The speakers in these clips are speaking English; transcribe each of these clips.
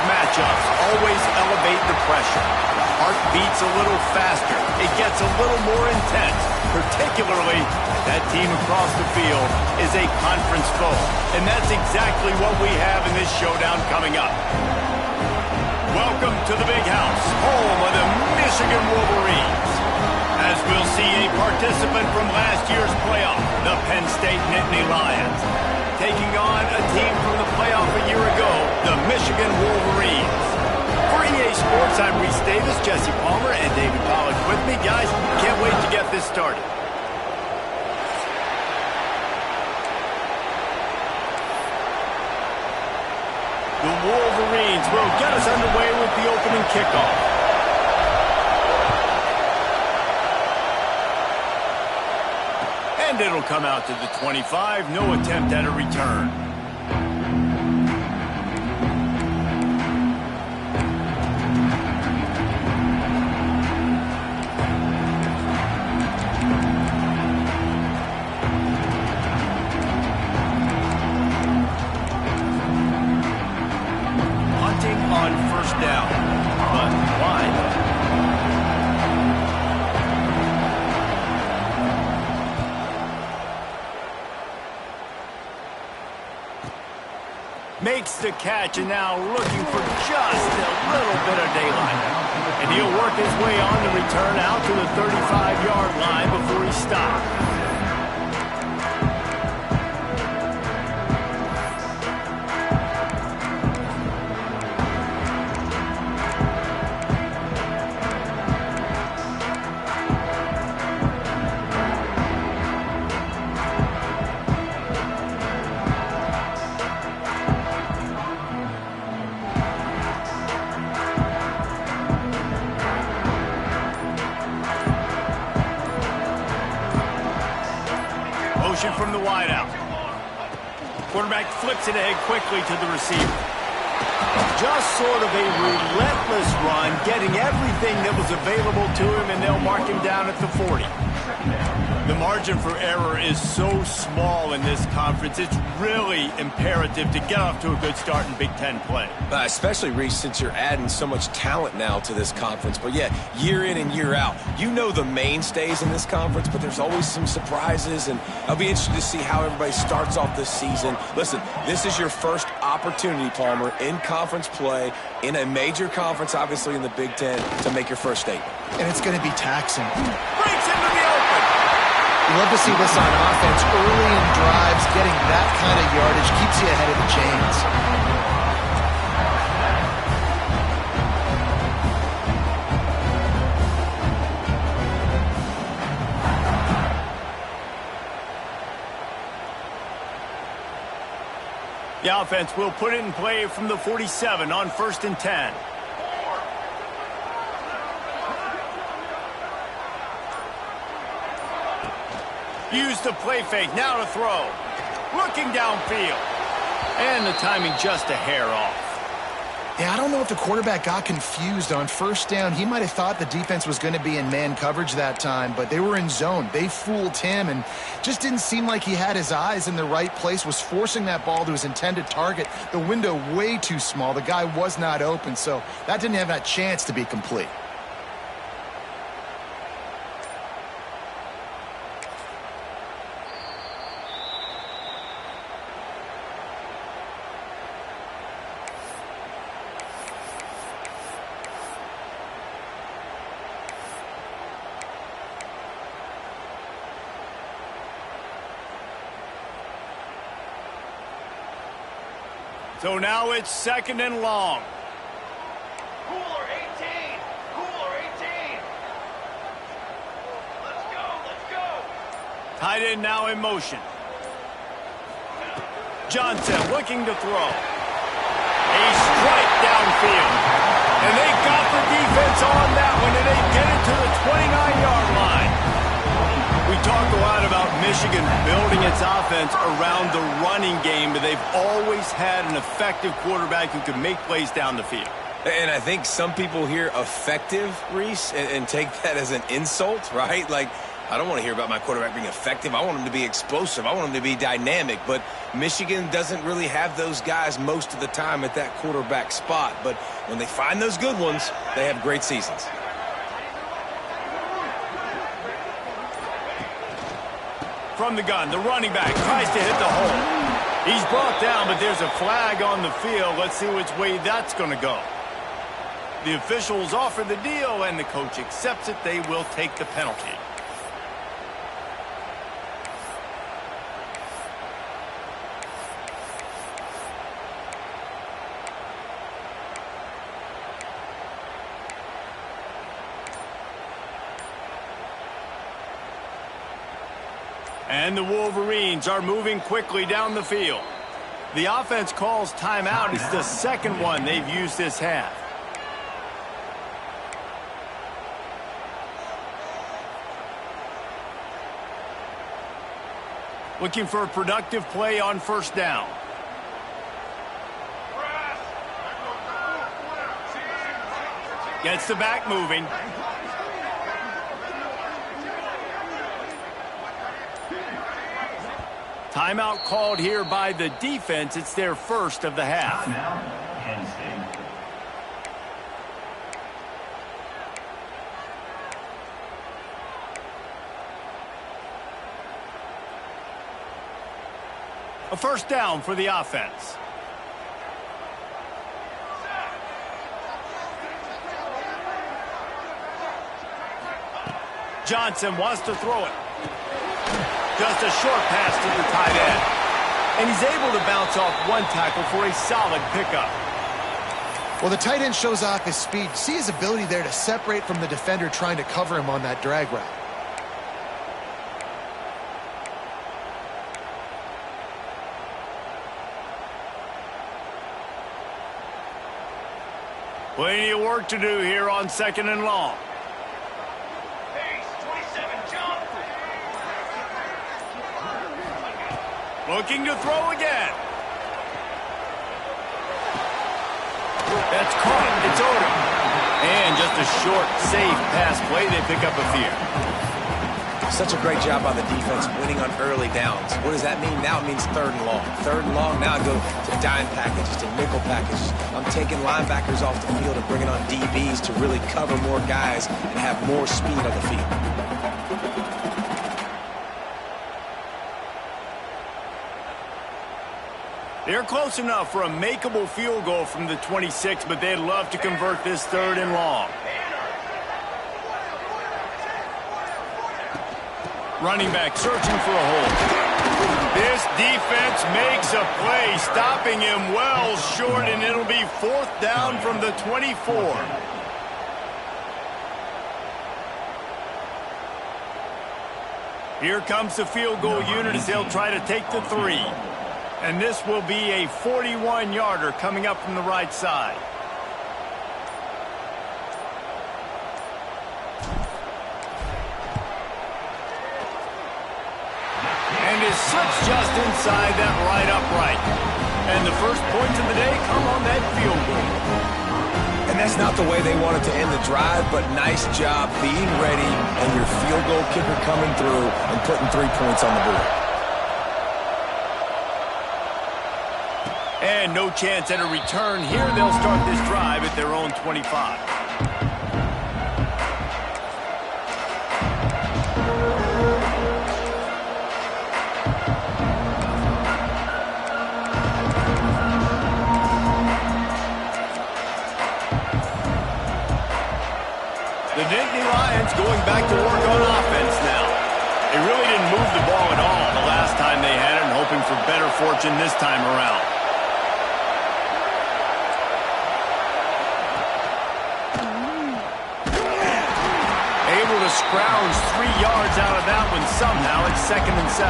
matchups always elevate the pressure. The heart beats a little faster. It gets a little more intense, particularly that team across the field is a conference foe. And that's exactly what we have in this showdown coming up. Welcome to the Big House, home of the Michigan Wolverines. As we'll see a participant from last year's playoff, the Penn State Nittany Lions, taking on a team from the playoff a year ago, the Michigan Wolverines. For EA Sports, I'm Reese Davis, Jesse Palmer, and David Pollack with me. Guys, can't wait to get this started. The Wolverines will get us underway with the opening kickoff. And it'll come out to the 25. No attempt at a return. Hunting on first down. But why? Makes the catch, and now looking for just a little bit of daylight. And he'll work his way on the return out to the 35-yard line before he stops. From the wideout. Quarterback flips it ahead quickly to the receiver. Just sort of a relentless run, getting everything that was available to him, and they'll mark him down at the 40. The margin for error is so small in this conference. It's really imperative to get off to a good start in Big Ten play. Especially, Reese, since you're adding so much talent now to this conference. But, yeah, year in and year out, you know the mainstays in this conference, but there's always some surprises, and I'll be interested to see how everybody starts off this season. Listen, this is your first opportunity, Palmer, in conference play, in a major conference, obviously in the Big Ten, to make your first statement. And it's going to be taxing. Breaks into the open. You love to see this on offense. Early in drives, getting that kind of yardage keeps you ahead of the chains. The offense will put it in play from the 47 on 1st and 10. Use the play fake, now to throw. Looking downfield. And the timing just a hair off. Yeah, I don't know if the quarterback got confused on first down. He might have thought the defense was going to be in man coverage that time, but they were in zone. They fooled him and just didn't seem like he had his eyes in the right place, was forcing that ball to his intended target. The window way too small. The guy was not open, so that didn't have that chance to be complete. So now it's 2nd and long. Cooler 18. Cooler 18. Let's go. Let's go. Tight end now in motion. Johnson looking to throw. A strike downfield. And they got the defense on that one, and they get it to the 29-yard line. We talked a lot about Michigan building its offense around the running game, but they've always had an effective quarterback who can make plays down the field. And I think some people hear effective, Reese, and take that as an insult, right? Like, I don't want to hear about my quarterback being effective. I want him to be explosive. I want him to be dynamic. But Michigan doesn't really have those guys most of the time at that quarterback spot. But when they find those good ones, they have great seasons. From the gun, the running back tries to hit the hole. He's brought down, but there's a flag on the field. Let's see which way that's going to go. The officials offer the deal, and the coach accepts it. They will take the penalty. And the Wolverines are moving quickly down the field. The offense calls timeout. It's the second one they've used this half. Looking for a productive play on first down. Gets the back moving. Timeout called here by the defense. It's their first of the half. Penn State. A first down for the offense. Johnson wants to throw it. Just a short pass to the tight end. And he's able to bounce off one tackle for a solid pickup. Well, the tight end shows off his speed. See his ability there to separate from the defender trying to cover him on that drag route. Plenty of work to do here on second and long. Looking to throw again. That's caught. It's over. And just a short, safe pass play. They pick up a few. Such a great job by the defense winning on early downs. What does that mean? Now it means third and long. Third and long, now I go to dime packages, to nickel packages. I'm taking linebackers off the field and bringing on DBs to really cover more guys and have more speed on the field. They're close enough for a makeable field goal from the 26, but they'd love to convert this third and long. Running back searching for a hole. This defense makes a play, stopping him well short, and it'll be fourth down from the 24. Here comes the field goal unit as they'll try to take the 3. And this will be a 41-yarder coming up from the right side. And is slips just inside that right upright. And the first points of the day come on that field goal. And that's not the way they wanted to end the drive, but nice job being ready and your field goal kicker coming through and putting 3 points on the board. And no chance at a return here. They'll start this drive at their own 25. The Nittany Lions going back to work on offense now. They really didn't move the ball at all the last time they had it, and hoping for better fortune this time around. Scrounge 3 yards out of that one somehow. It's 2nd and 7.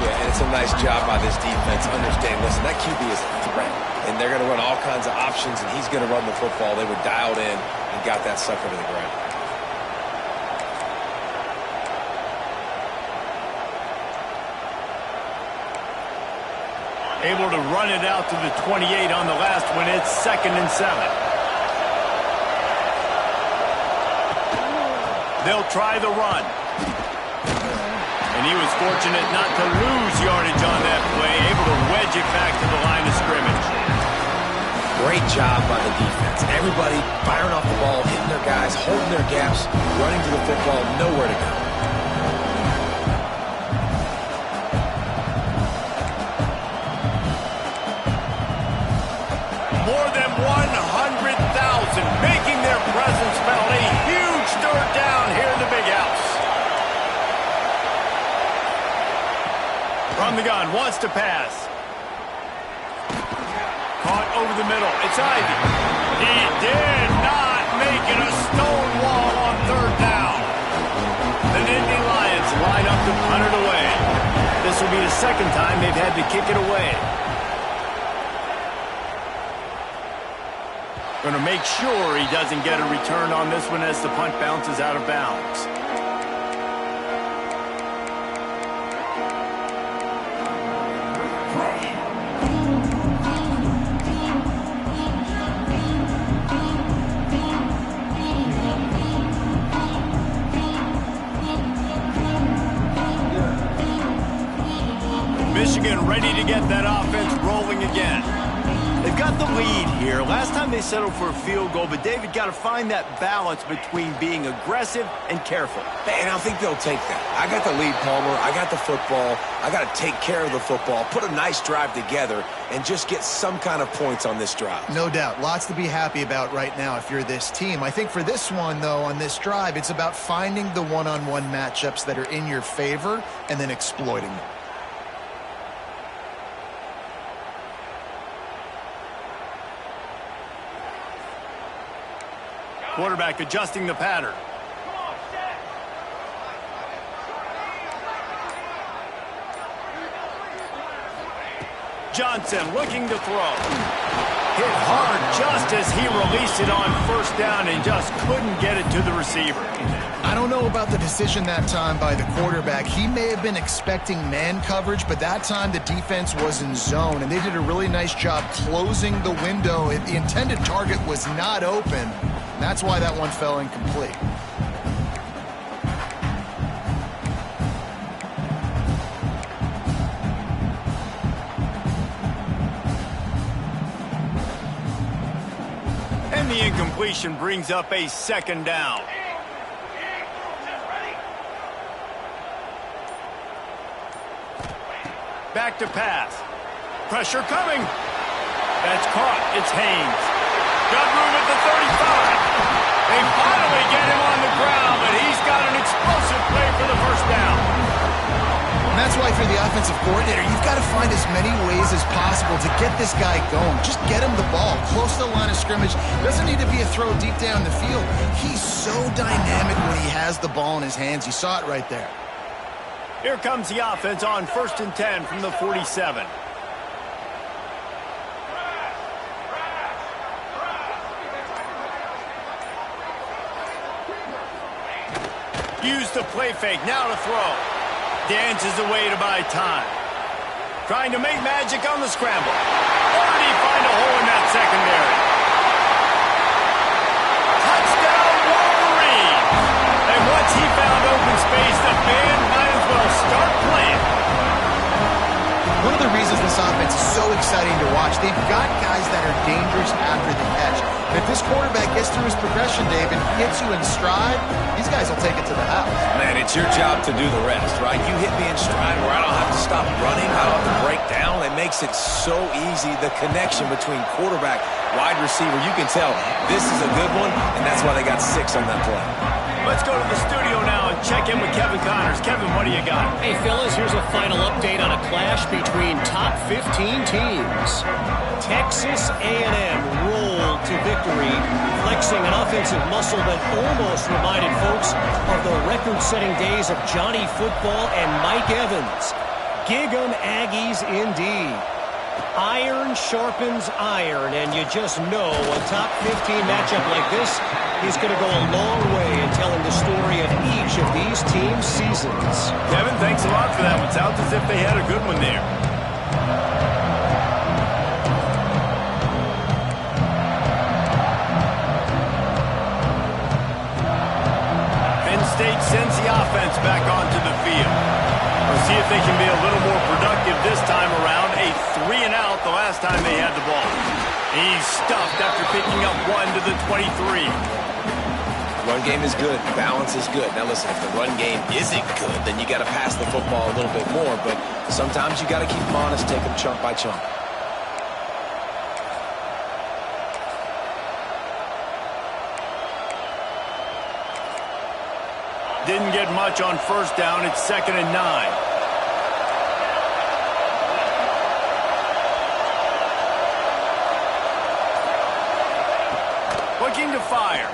Yeah, and it's a nice job by this defense. Understand, listen, that QB is a threat, and they're going to run all kinds of options, and he's going to run the football. They were dialed in and got that sucker to the ground. Able to run it out to the 28 on the last one. It's 2nd and 7. They'll try the run. he was fortunate not to lose yardage on that play, able to wedge it back to the line of scrimmage. Great job by the defense. Everybody firing off the ball, hitting their guys, holding their gaps, running to the football, nowhere to go. More than 100,000 making their presence felt. A huge third down here in the big house. From the gun, wants to pass. Caught over the middle. It's Ivy. He did not make it a stone wall on third down. The Nittany Lions line up to punt it away. This will be the second time they've had to kick it away. Going to make sure he doesn't get a return on this one as the punt bounces out of bounds. Michigan ready to get that offense rolling again. They've got the lead here. Last time they settled for a field goal, but David got to find that balance between being aggressive and careful. And I think they'll take that. I got the lead, Palmer. I got the football. I got to take care of the football, put a nice drive together, and just get some kind of points on this drive. No doubt. Lots to be happy about right now if you're this team. I think for this one, though, on this drive, it's about finding the one-on-one matchups that are in your favor and then exploiting them. Quarterback adjusting the pattern. Johnson looking to throw. Hit hard just as he released it on first down and just couldn't get it to the receiver. I don't know about the decision that time by the quarterback. He may have been expecting man coverage, but that time the defense was in zone, and they did a really nice job closing the window. The intended target was not open. That's why that one fell incomplete. And the incompletion brings up a second down. Back to pass. Pressure coming. That's caught. It's Haynes. Got room at the 35. They finally get him on the ground, but he's got an explosive play for the first down. And that's why, for the offensive coordinator, you've got to find as many ways as possible to get this guy going. Just get him the ball close to the line of scrimmage. Doesn't need to be a throw deep down the field. He's so dynamic when he has the ball in his hands. You saw it right there. Here comes the offense on 1st and 10 from the 47. Use the play fake, now to throw. Dances away to buy time. Trying to make magic on the scramble. Or did he find a hole in that secondary? Touchdown, Wolverine! And once he found open space, the band might as well start playing. One of the reasons this offense is so exciting to watch, they've got guys that are dangerous after the catch. And if this quarterback gets through his progression, David, gets you in stride, these guys will take it to the house. Man, it's your job to do the rest, right? You hit me in stride where I don't have to stop running, I don't have to break down. It makes it so easy, the connection between quarterback, wide receiver. You can tell this is a good one, and that's why they got 6 on that play. Let's go to the studio now and check in with Kevin Connors. Kevin, what do you got? Hey, fellas, here's a final update on a clash between top 15 teams. Texas A&M rolled to victory, flexing an offensive muscle that almost reminded folks of the record-setting days of Johnny Football and Mike Evans. Gig 'em Aggies indeed. Iron sharpens iron, and you just know a top 15 matchup like this is going to go a long way in telling the story of each of these teams' seasons. Kevin, thanks a lot for that one. Sounds as if they had a good one there. Penn State sends the offense back onto the field. see if they can be a little more productive this time around. A 3-and-out the last time they had the ball. He's stuffed after picking up one to the 23. Run game is good. Balance is good. Now listen, if the run game isn't good, then you got to pass the football a little bit more. But sometimes you got to keep them honest, take them chunk by chunk. Didn't get much on first down. It's 2nd and 9. Looking to fire.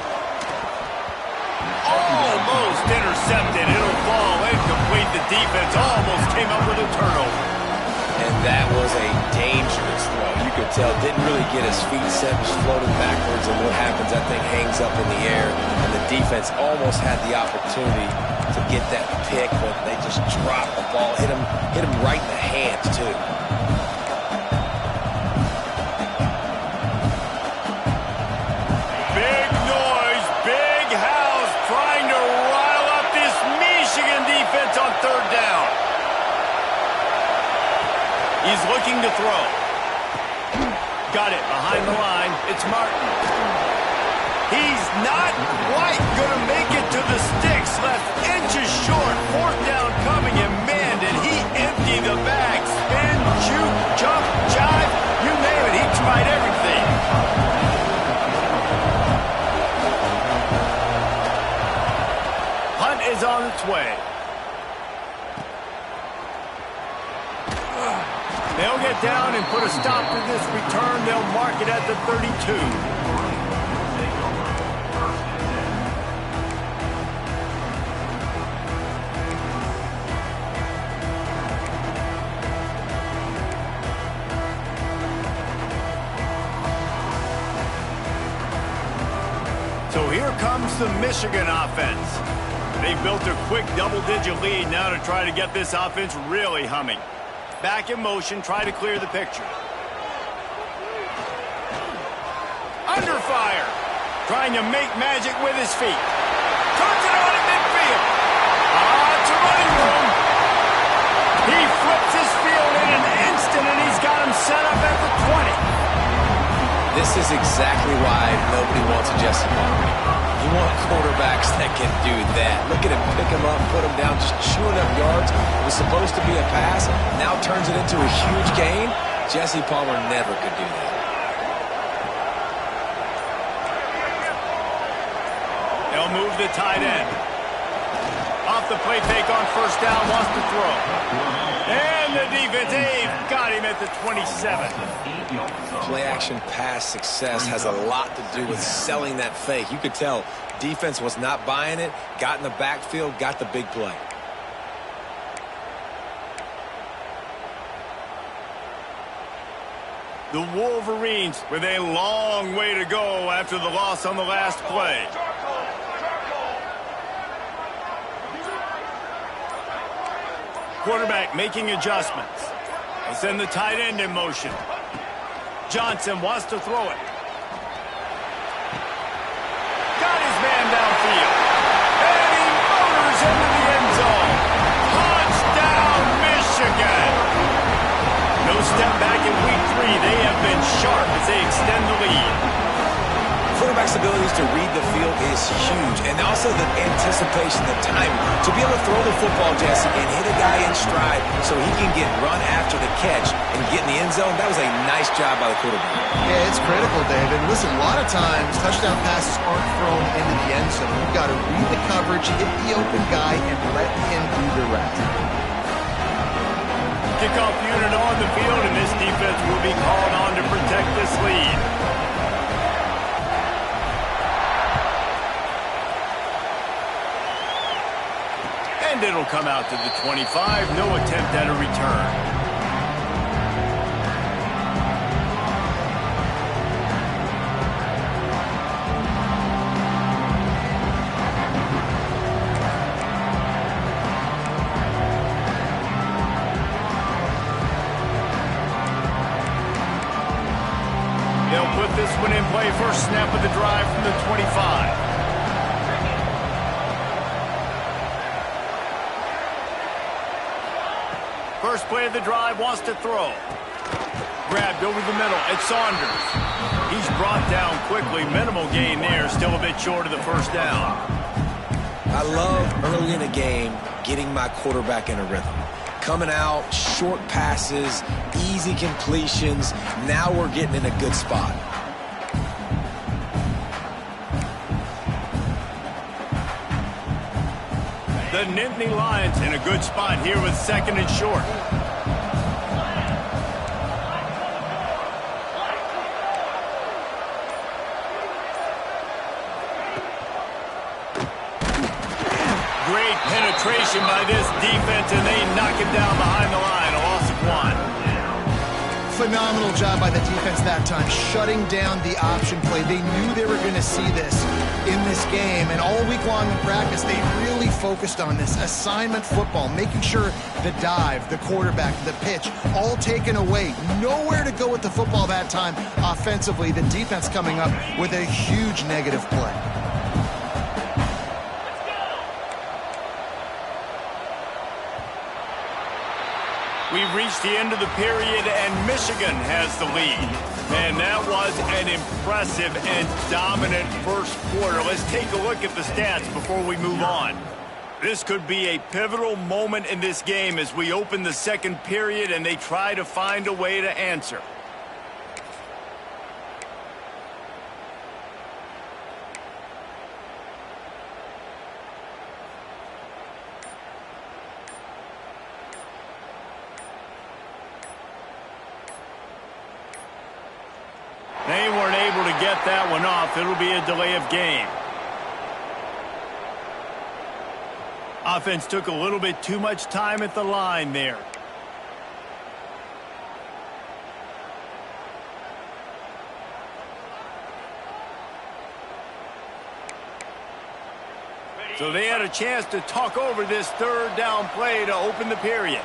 Almost intercepted. It'll fall incomplete. The defense almost came up with a turnover. And that was a dangerous throw. You could tell, didn't really get his feet set, was floating backwards, and what happens, that thing hangs up in the air, and the defense almost had the opportunity to get that pick, but they just dropped the ball, hit him right in the hands, too. Big noise, big house, trying to rile up this Michigan defense on 3rd down. He's looking to throw. Got it behind the line. It's Martin. He's not quite going to make it to the sticks. Left inches short. 4th down coming, and man, did he empty the bag. Spin, shoot, jump, jive, you name it. He tried everything. Hunt is on its way. They'll get down and put a stop to this return. They'll mark it at the 32. So here comes the Michigan offense. They built a quick double-digit lead now to try to get this offense really humming. Back in motion, try to clear the picture. Under fire. Trying to make magic with his feet. Turns it on at midfield. It's a running room. He flips his field in an instant, and he's got him set up at the 20. This is exactly why nobody wants a Jesse Palmer. You want quarterbacks that can do that. Look at him, pick him up, put him down, just chewing up yards. It was supposed to be a pass, now turns it into a huge gain. Jesse Palmer never could do that. They'll move the tight end. Off the play fake on 1st down, wants to throw. And the defense, got him at the 27. Play action pass success has a lot to do with selling that fake. You could tell defense was not buying it, got in the backfield, got the big play. The Wolverines with a long way to go after the loss on the last play. Quarterback making adjustments. They send the tight end in motion. Johnson wants to throw it. Got his man downfield. And he motors into the end zone. Touchdown, Michigan. No step back in week 3. They have been sharp as they extend the lead. Quarterback's abilities to read the field is huge, and also the anticipation, the timing. To be able to throw the football, Jesse, and hit a guy in stride so he can get run after the catch and get in the end zone, that was a nice job by the quarterback. Yeah, it's critical, David. Listen, a lot of times touchdown passes aren't thrown into the end zone. You've got to read the coverage, hit the open guy, and let him do the rest. Kickoff unit on the field, and this defense will be called on to protect this lead. And it'll come out to the 25. No attempt at a return. They'll put this one in play. First snap of the drive from the 25. First play of the drive, wants to throw. Grabbed over the middle. It's Saunders. He's brought down quickly. Minimal gain there. Still a bit short of the first down. I love early in a game getting my quarterback in a rhythm. Coming out, short passes, easy completions. Now we're getting in a good spot. The Nittany Lions in a good spot here with second and short. Great penetration by this defense, and they knock it down behind the line. A loss of 1. Phenomenal job by the defense that time, shutting down the option play. They knew they were going to see this in this game, and all week long in practice, they really focused on this assignment football, making sure the dive, the quarterback, the pitch, all taken away. Nowhere to go with the football that time offensively. The defense coming up with a huge negative play. We've reached the end of the period, and Michigan has the lead. Man, that was an impressive and dominant first quarter. Let's take a look at the stats before we move on. This could be a pivotal moment in this game as we open the second period and they try to find a way to answer. They weren't able to get that one off. It'll be a delay of game. Offense took a little bit too much time at the line there. So they had a chance to talk over this third down play to open the period.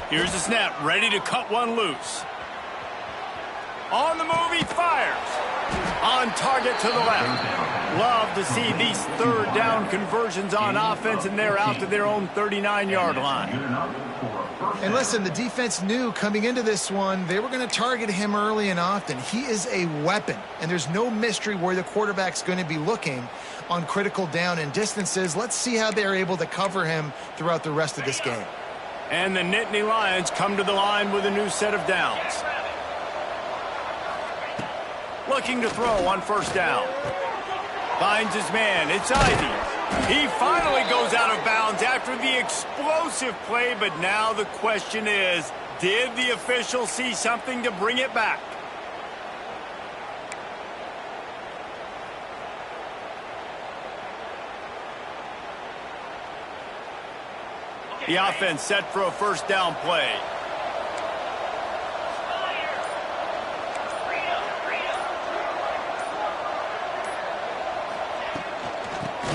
Here's the snap, ready to cut one loose. On the move, he fires. On target to the left. Love to see these third down conversions on offense, and they're out to their own 39-yard line. And listen, the defense knew coming into this one, they were going to target him early and often. He is a weapon, and there's no mystery where the quarterback's going to be looking on critical down and distances. Let's see how they're able to cover him throughout the rest of this game. And the Nittany Lions come to the line with a new set of downs. Looking to throw on first down. Finds his man. It's Ivy. He finally goes out of bounds after the explosive play, but now the question is, did the official see something to bring it back? The offense set for a first down play.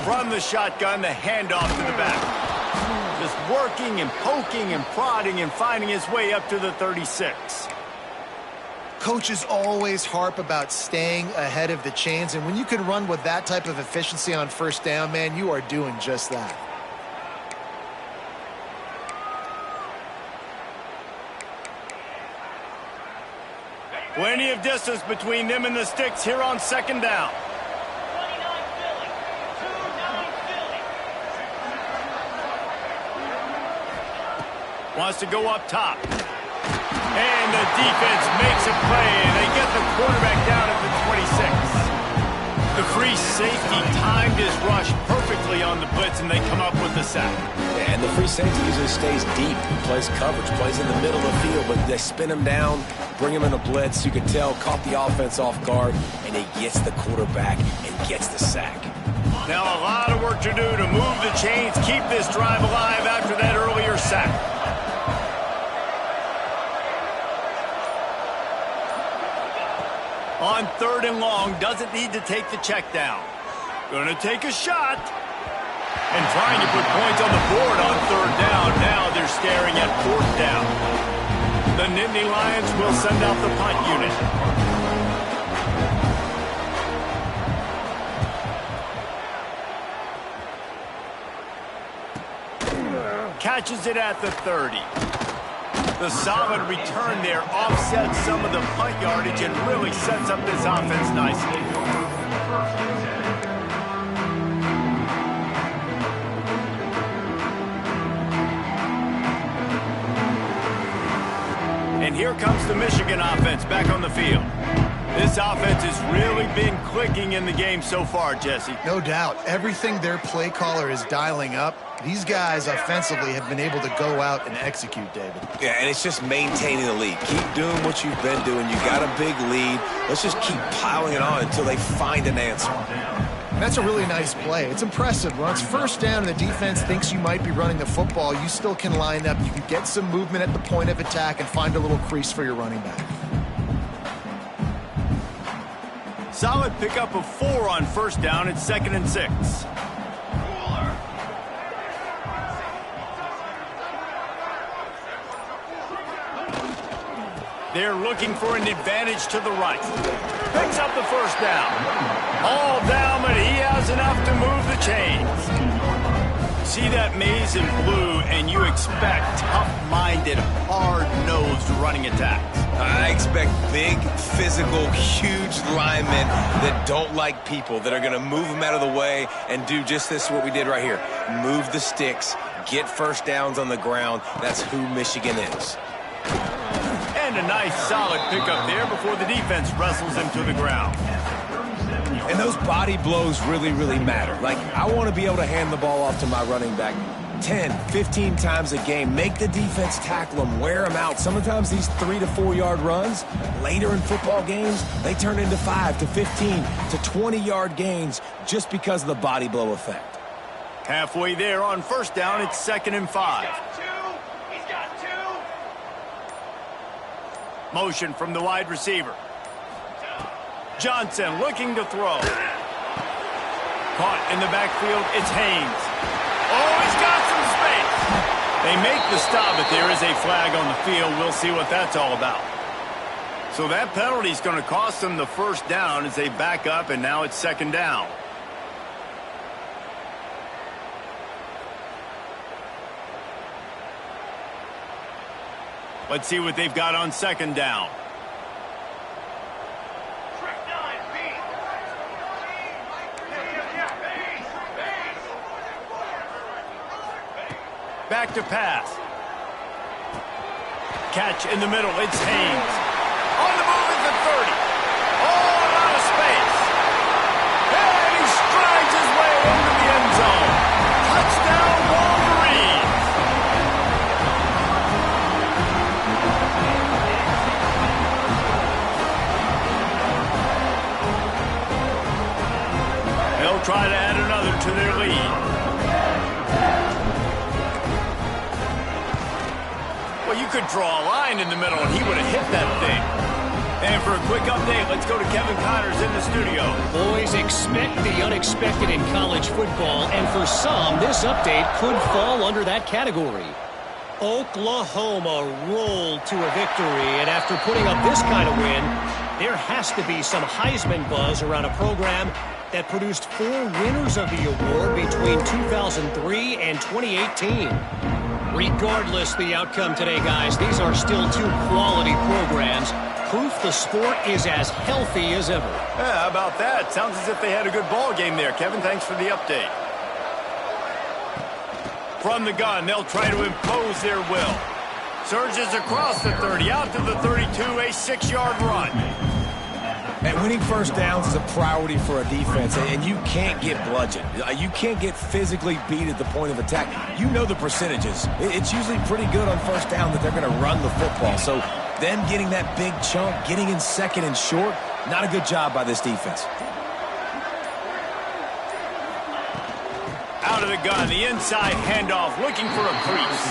From the shotgun, the handoff to the back. Just working and poking and prodding and finding his way up to the 36. Coaches always harp about staying ahead of the chains, and when you can run with that type of efficiency on first down, man, you are doing just that. Plenty of distance between them and the sticks here on second down. 29 Philly. 2-9 Philly. Wants to go up top. And the defense makes a play, and they get the quarterback down at the 26. The free safety timed his rush perfectly on the blitz, and they come up with the sack. Yeah, and the free safety usually stays deep, plays coverage, plays in the middle of the field, but they spin him down, bring him in a blitz. You can tell, caught the offense off guard, and he gets the quarterback and gets the sack. Now a lot of work to do to move the chains, keep this drive alive after that earlier sack. On third and long, doesn't need to take the check down. Gonna take a shot. And trying to put points on the board on third down. Now they're staring at fourth down. The Nittany Lions will send out the punt unit. catches it at the 30. The solid return there offsets some of the punt yardage and really sets up this offense nicely. And here comes the Michigan offense back on the field. This offense has really been clicking in the game so far, Jesse. No doubt. Everything their play caller is dialing up, these guys offensively have been able to go out and execute, David. Yeah, and it's just maintaining the lead. Keep doing what you've been doing. You got a big lead. Let's just keep piling it on until they find an answer. That's a really nice play. It's impressive. When it's first down and the defense thinks you might be running the football, you still can line up. You can get some movement at the point of attack and find a little crease for your running back. Solid pickup of 4 on first down. It's 2nd and 6. They're looking for an advantage to the right. Picks up the first down. All down, but he has enough to move the chains. See that maze in blue, and you expect tough-minded, hard-nosed running attacks. I expect big, physical, huge linemen that don't like people, that are going to move them out of the way and do just this, what we did right here. Move the sticks, get first downs on the ground. That's who Michigan is. And a nice, solid pickup there before the defense wrestles him to the ground. And those body blows really, really matter. Like, I want to be able to hand the ball off to my running back 10, 15 times a game. Make the defense tackle them, wear them out. Sometimes these 3 to 4 yard runs, later in football games, they turn into 5 to 15 to 20 yard gains just because of the body blow effect. Halfway there on first down, it's 2nd and 5. He's got 2. Motion from the wide receiver. Johnson looking to throw. Caught in the backfield, it's Haynes. Oh, he's got some space. They make the stop, but there is a flag on the field. We'll see what that's all about. So that penalty is going to cost them the first down as they back up, and now it's 2nd down. Let's see what they've got on 2nd down. Back to pass. Catch in the middle. It's Haynes. On the move at the 30. Oh, a lot of space. And he strides his way into the end zone. Touchdown, Wolverines. They'll try to add another to their lead. Well, you could draw a line in the middle, and he would have hit that thing. And for a quick update, let's go to Kevin Connors in the studio. Boys, expect the unexpected in college football, and for some, this update could fall under that category. Oklahoma rolled to a victory, and after putting up this kind of win, there has to be some Heisman buzz around a program that produced 4 winners of the award between 2003 and 2018. Regardless the outcome today, guys, these are still 2 quality programs. Proof the sport is as healthy as ever. Yeah, how about that? Sounds as if they had a good ball game there. Kevin, thanks for the update. From the gun, they'll try to impose their will. Surges across the 30, out to the 32, a 6-yard run. And winning first downs is a priority for a defense, and you can't get bludgeoned. You can't get physically beat at the point of attack. You know the percentages. It's usually pretty good on first down that they're going to run the football. So them getting that big chunk, getting in 2nd and short, not a good job by this defense. Out of the gun, the inside handoff, looking for a crease.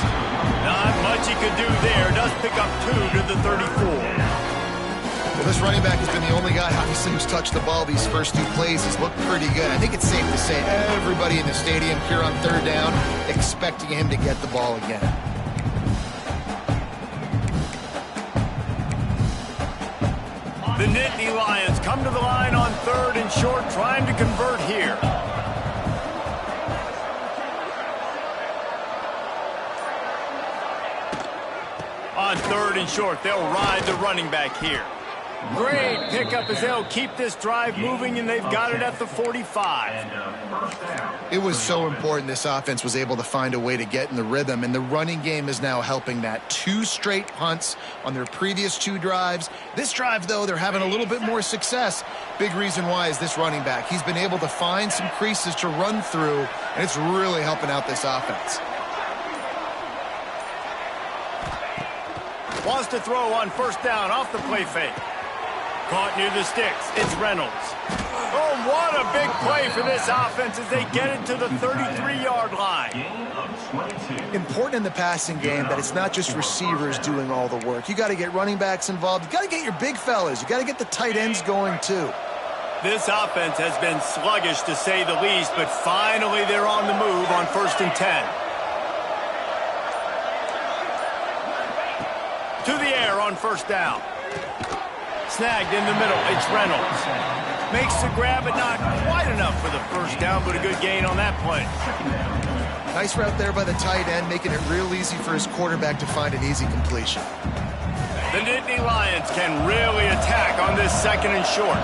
Not much he could do there. Does pick up 2 to the 34. Well, this running back has been the only guy, obviously, who's touched the ball these first 2 plays. He's looked pretty good. I think it's safe to say everybody in the stadium here on 3rd down expecting him to get the ball again. The Nittany Lions come to the line on 3rd and short, trying to convert here. On 3rd and short, they'll ride the running back here. Great pickup as they'll keep this drive moving, and they've got it at the 45. It was so important this offense was able to find a way to get in the rhythm, and the running game is now helping that. 2 straight punts on their previous 2 drives. This drive, though, they're having a little bit more success. Big reason why is this running back. He's been able to find some creases to run through, and it's really helping out this offense. Wants to throw on 1st down off the play fake. Caught near the sticks. It's Reynolds. Oh, what a big play for this offense as they get it to the 33-yard line. Important in the passing game that it's not just receivers doing all the work. You got to get running backs involved. You got to get your big fellas. You got to get the tight ends going too. This offense has been sluggish to say the least, but finally they're on the move on 1st and 10. To the air on 1st down. Snagged in the middle. It's Reynolds. Makes the grab, but not quite enough for the 1st down, but a good gain on that play. Nice route there by the tight end, making it real easy for his quarterback to find an easy completion. The Nittany Lions can really attack on this 2nd and short.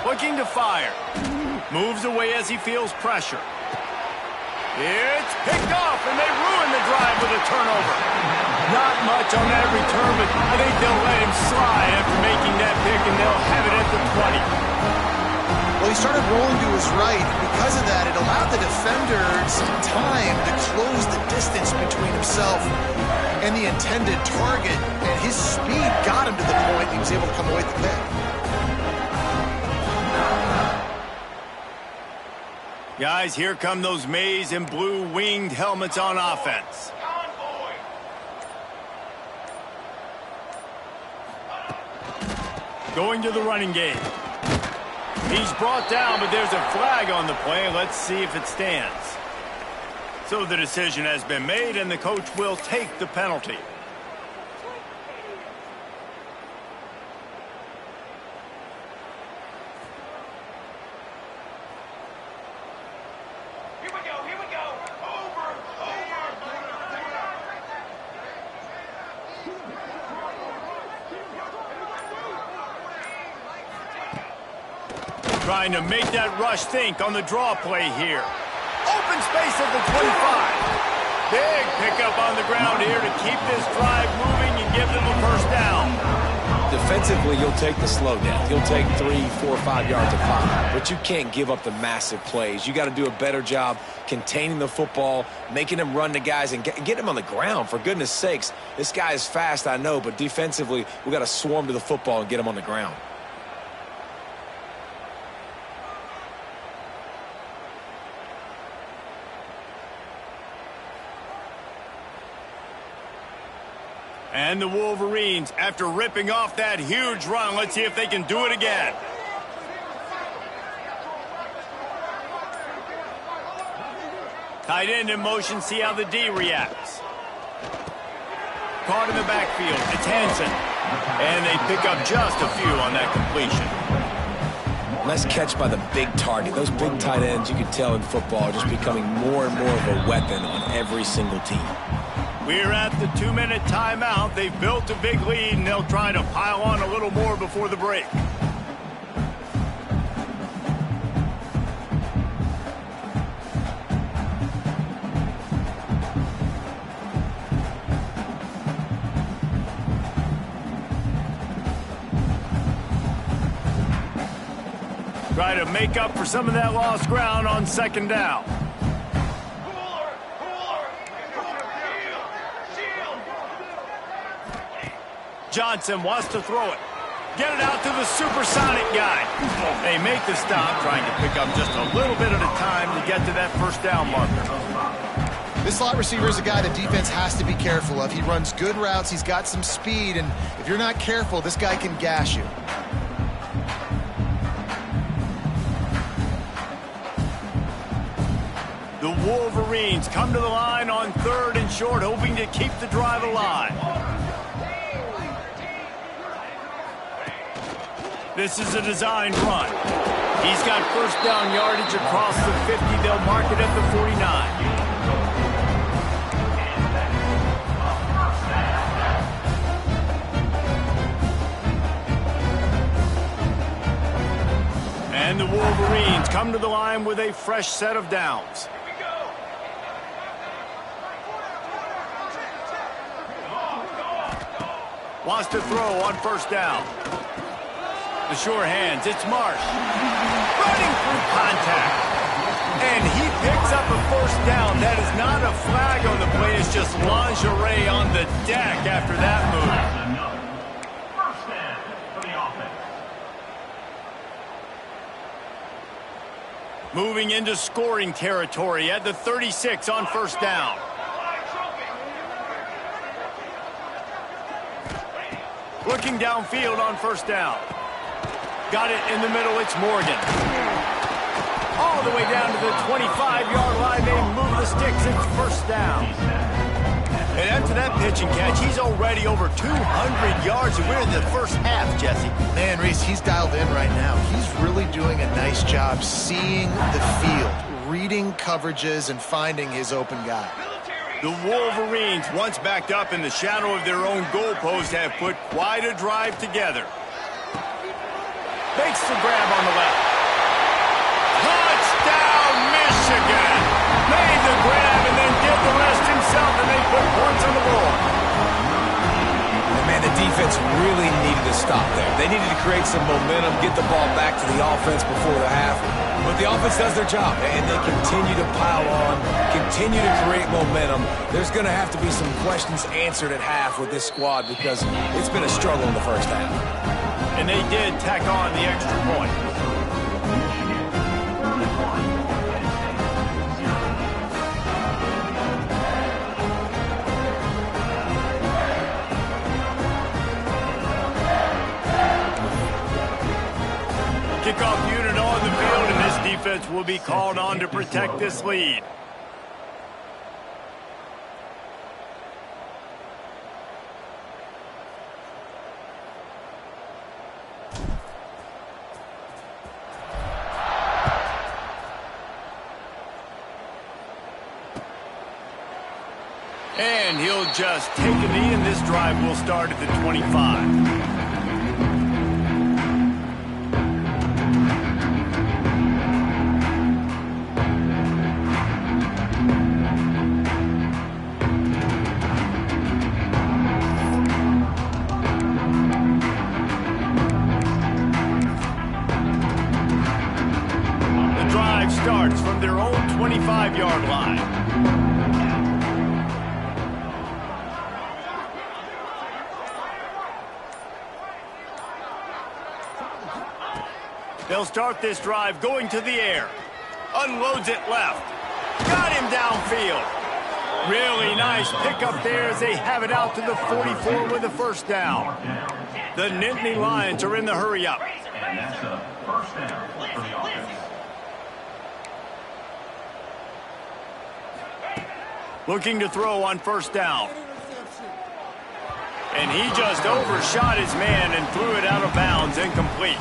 Looking to fire. Moves away as he feels pressure. It's picked off, and they ruin the drive with a turnover. Not much on that return, but I think they'll let him slide after making that pick, and they'll have it at the 20. Well, he started rolling to his right. Because of that, it allowed the defender some time to close the distance between himself and the intended target, and his speed got him to the point he was able to come away with the pick. Guys, here come those maize and blue winged helmets on offense. Going to the running game. He's brought down, but there's a flag on the play. Let's see if it stands. So the decision has been made, and the coach will take the penalty. Trying to make that rush think on the draw play here. Open space at the 25. Big pickup on the ground here to keep this drive moving and give them a 1st down. Defensively, you'll take the slow down. You'll take 3, 4, 5 yards of pop. But you can't give up the massive plays. You got to do a better job containing the football, making them run the guys, and get them on the ground. For goodness sakes, this guy is fast, I know, but defensively, we got to swarm to the football and get him on the ground. And the Wolverines, after ripping off that huge run, let's see if they can do it again. Tight end in motion, see how the D reacts. Caught in the backfield, it's Hansen. And they pick up just a few on that completion. Nice catch by the big target. Those big tight ends, you can tell in football, are just becoming more and more of a weapon on every single team. We're at the 2-minute timeout. They've built a big lead, and they'll try to pile on a little more before the break. Try to make up for some of that lost ground on 2nd down. Johnson wants to throw it. Get it out to the supersonic guy. They make the stop, trying to pick up just a little bit at a time to get to that 1st down marker. This slot receiver is a guy the defense has to be careful of. He runs good routes. He's got some speed, and if you're not careful, this guy can gash you. The Wolverines come to the line on 3rd and short, hoping to keep the drive alive. This is a designed run. He's got first down yardage across the 50. They'll mark it at the 49. And the Wolverines come to the line with a fresh set of downs. Wants to throw on first down. The sure hands, it's Marsh. Running through contact. And he picks up a first down. That is not a flag on the play. It's just lingerie on the deck after that move. First down for the offense. Moving into scoring territory at the 36 on first down. Looking downfield on first down. Got it in the middle, it's Morgan. All the way down to the 25-yard line, they move the sticks, it's first down. And after that pitch and catch, he's already over 200 yards, and we're in the first half, Jesse. Man, Reese, he's dialed in right now. He's really doing a nice job seeing the field, reading coverages, and finding his open guy. The Wolverines, once backed up in the shadow of their own goalpost, have put quite a drive together. Makes the grab on the left. Touchdown, Michigan! Made the grab and then did the rest himself, and they put points on the board. And man, the defense really needed to stop there. They needed to create some momentum, get the ball back to the offense before the half. But the offense does their job, and they continue to pile on, continue to create momentum. There's going to have to be some questions answered at half with this squad because it's been a struggle in the first half. And they did tack on the extra point. Kickoff unit on the field, and this defense will be called on to protect this lead. And he'll just take a knee, and this drive will start at the 25. The drive starts from their own 25-yard line. They'll start this drive going to the air. Unloads it left. Got him downfield. Really nice pickup there as they have it out to the 44 with a first down. The Nittany Lions are in the hurry-up. And that's a first down for the offense. Looking to throw on first down. And he just overshot his man and threw it out of bounds, incomplete.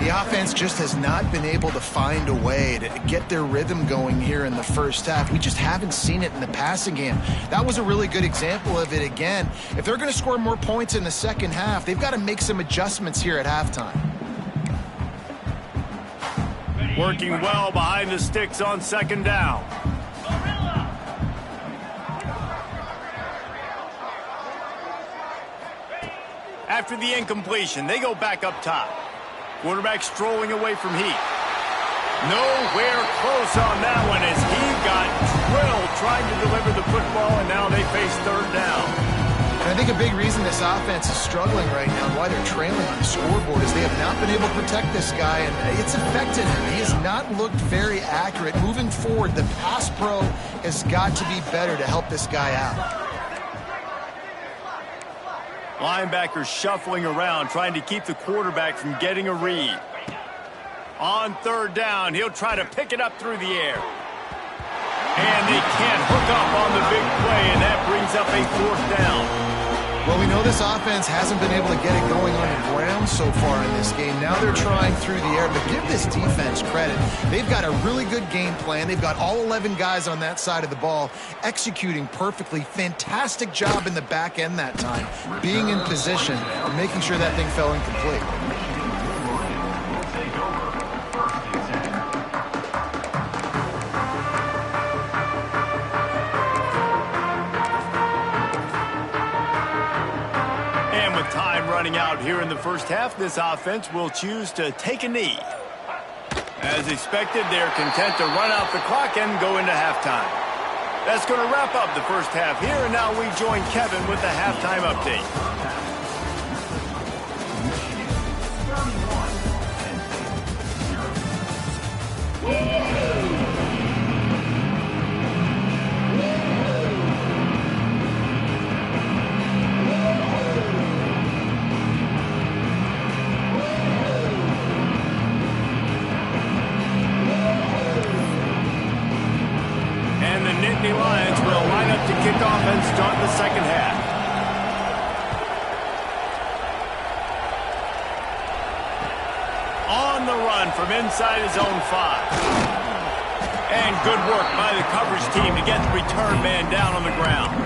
The offense just has not been able to find a way to get their rhythm going here in the first half. We just haven't seen it in the passing game. That was a really good example of it again. If they're going to score more points in the second half, they've got to make some adjustments here at halftime. Working well behind the sticks on second down. After the incompletion, they go back up top. Quarterback strolling away from heat. Nowhere close on that one as he got drilled trying to deliver the football, and now they face third down. And I think a big reason this offense is struggling right now and why they're trailing on the scoreboard is they have not been able to protect this guy, and it's affected him. He has not looked very accurate. Moving forward, the pass pro has got to be better to help this guy out. Linebackers shuffling around, trying to keep the quarterback from getting a read. On third down, he'll try to pick it up through the air. And they can't hook up on the big play, and that brings up a fourth down. Well, we know this offense hasn't been able to get it going on the ground so far in this game. Now they're trying through the air, but give this defense credit. They've got a really good game plan. They've got all 11 guys on that side of the ball executing perfectly. Fantastic job in the back end that time, being in position and making sure that thing fell incomplete. Running out here in the first half, this offense will choose to take a knee. As expected, they're content to run out the clock and go into halftime. That's going to wrap up the first half here, and now we join Kevin with the halftime update. Lions will line up to kick off and start the second half. On the run from inside his own 5. And good work by the coverage team to get the return man down on the ground.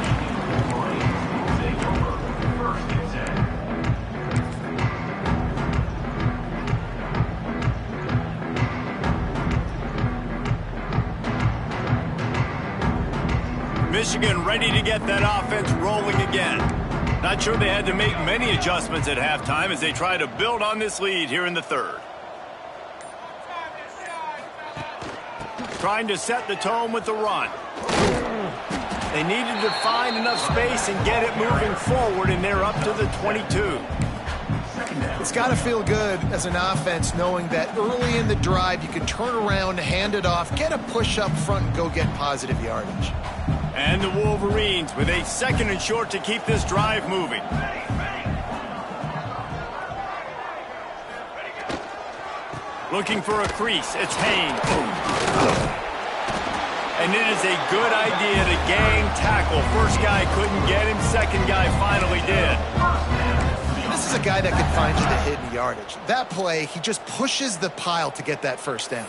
Michigan ready to get that offense rolling again. Not sure they had to make many adjustments at halftime as they try to build on this lead here in the third. Trying to set the tone with the run. They needed to find enough space and get it moving forward, and they're up to the 22. It's got to feel good as an offense knowing that early in the drive you can turn around, hand it off, get a push up front, and go get positive yardage. And the Wolverines with a second and short to keep this drive moving. Looking for a crease. It's Haynes. And it is a good idea to gang tackle. First guy couldn't get him. Second guy finally did. This is a guy that can find you the hidden yardage. That play, he just pushes the pile to get that first down.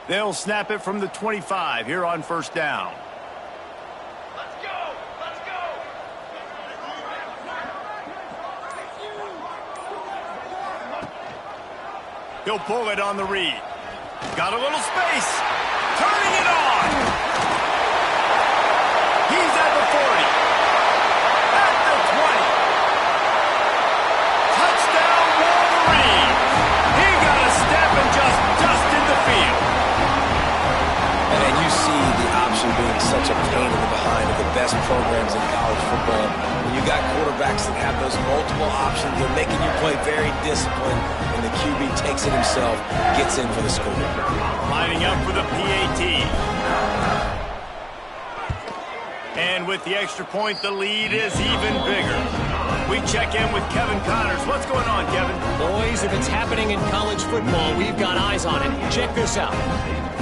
They'll snap it from the 25 here on first down. Let's go! Let's go! He'll pull it on the read. Got a little space. Turning it on. He's at the 40. At the 20. Touchdown Wolverine. He got a step and just dusted the field. And you see the option being such a pain in the behind of the best programs in college football. When you got quarterbacks that have those multiple options, they're making you play very disciplined, and the QB takes it himself, gets in for the score. Lining up for the PAT. And with the extra point, the lead is even bigger. We check in with Kevin Connors. What's going on, Kevin? Boys, if it's happening in college football, we've got eyes on it. Check this out.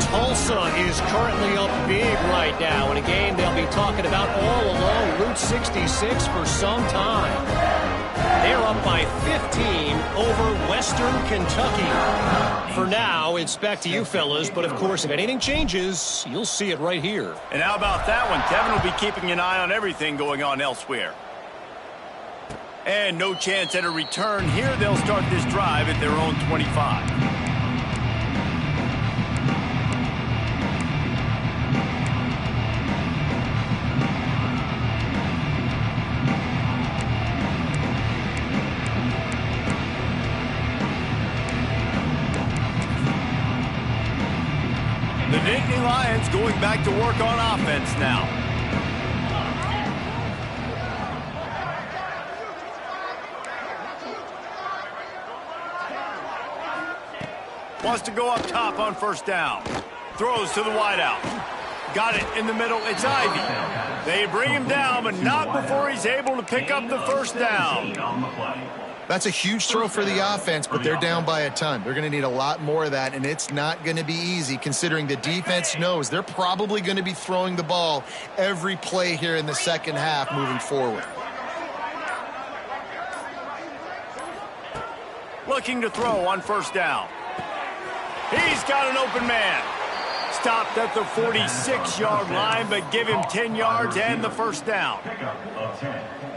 Tulsa is currently up big right now in a game they'll be talking about all along Route 66 for some time. They're up by 15 over Western Kentucky. For now, it's back to you fellas, but of course, if anything changes, you'll see it right here. And how about that one? Kevin will be keeping an eye on everything going on elsewhere. And no chance at a return here. They'll start this drive at their own 25. The Nittany Lions going back to work on offense now. Wants to go up top on first down. Throws to the wideout. Got it in the middle. It's Ivy. They bring him down, but not before he's able to pick up the first down. That's a huge throw for the offense, but they're down by a ton. They're going to need a lot more of that, and it's not going to be easy considering the defense knows they're probably going to be throwing the ball every play here in the second half moving forward. Looking to throw on first down. He's got an open man. Stopped at the 46-yard line, but give him 10 yards and the first down.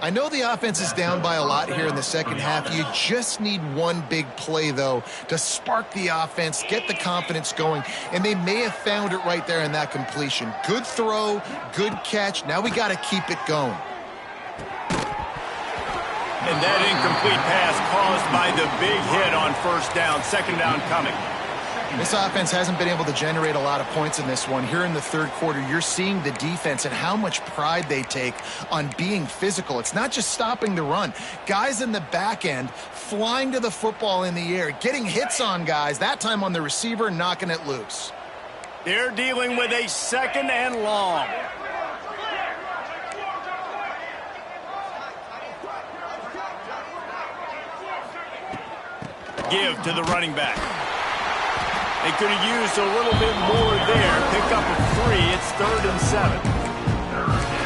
I know the offense is down by a lot here in the second half. You just need one big play, though, to spark the offense, get the confidence going, and they may have found it right there in that completion. Good throw, good catch. Now we got to keep it going. And that incomplete pass caused by the big hit on first down. Second down coming. This offense hasn't been able to generate a lot of points in this one. Here in the third quarter, you're seeing the defense and how much pride they take on being physical. It's not just stopping the run. Guys in the back end flying to the football in the air, getting hits on guys, that time on the receiver, knocking it loose. They're dealing with a second and long. Give to the running back. They could have used a little bit more there. Pick up a 3. It's 3rd and 7.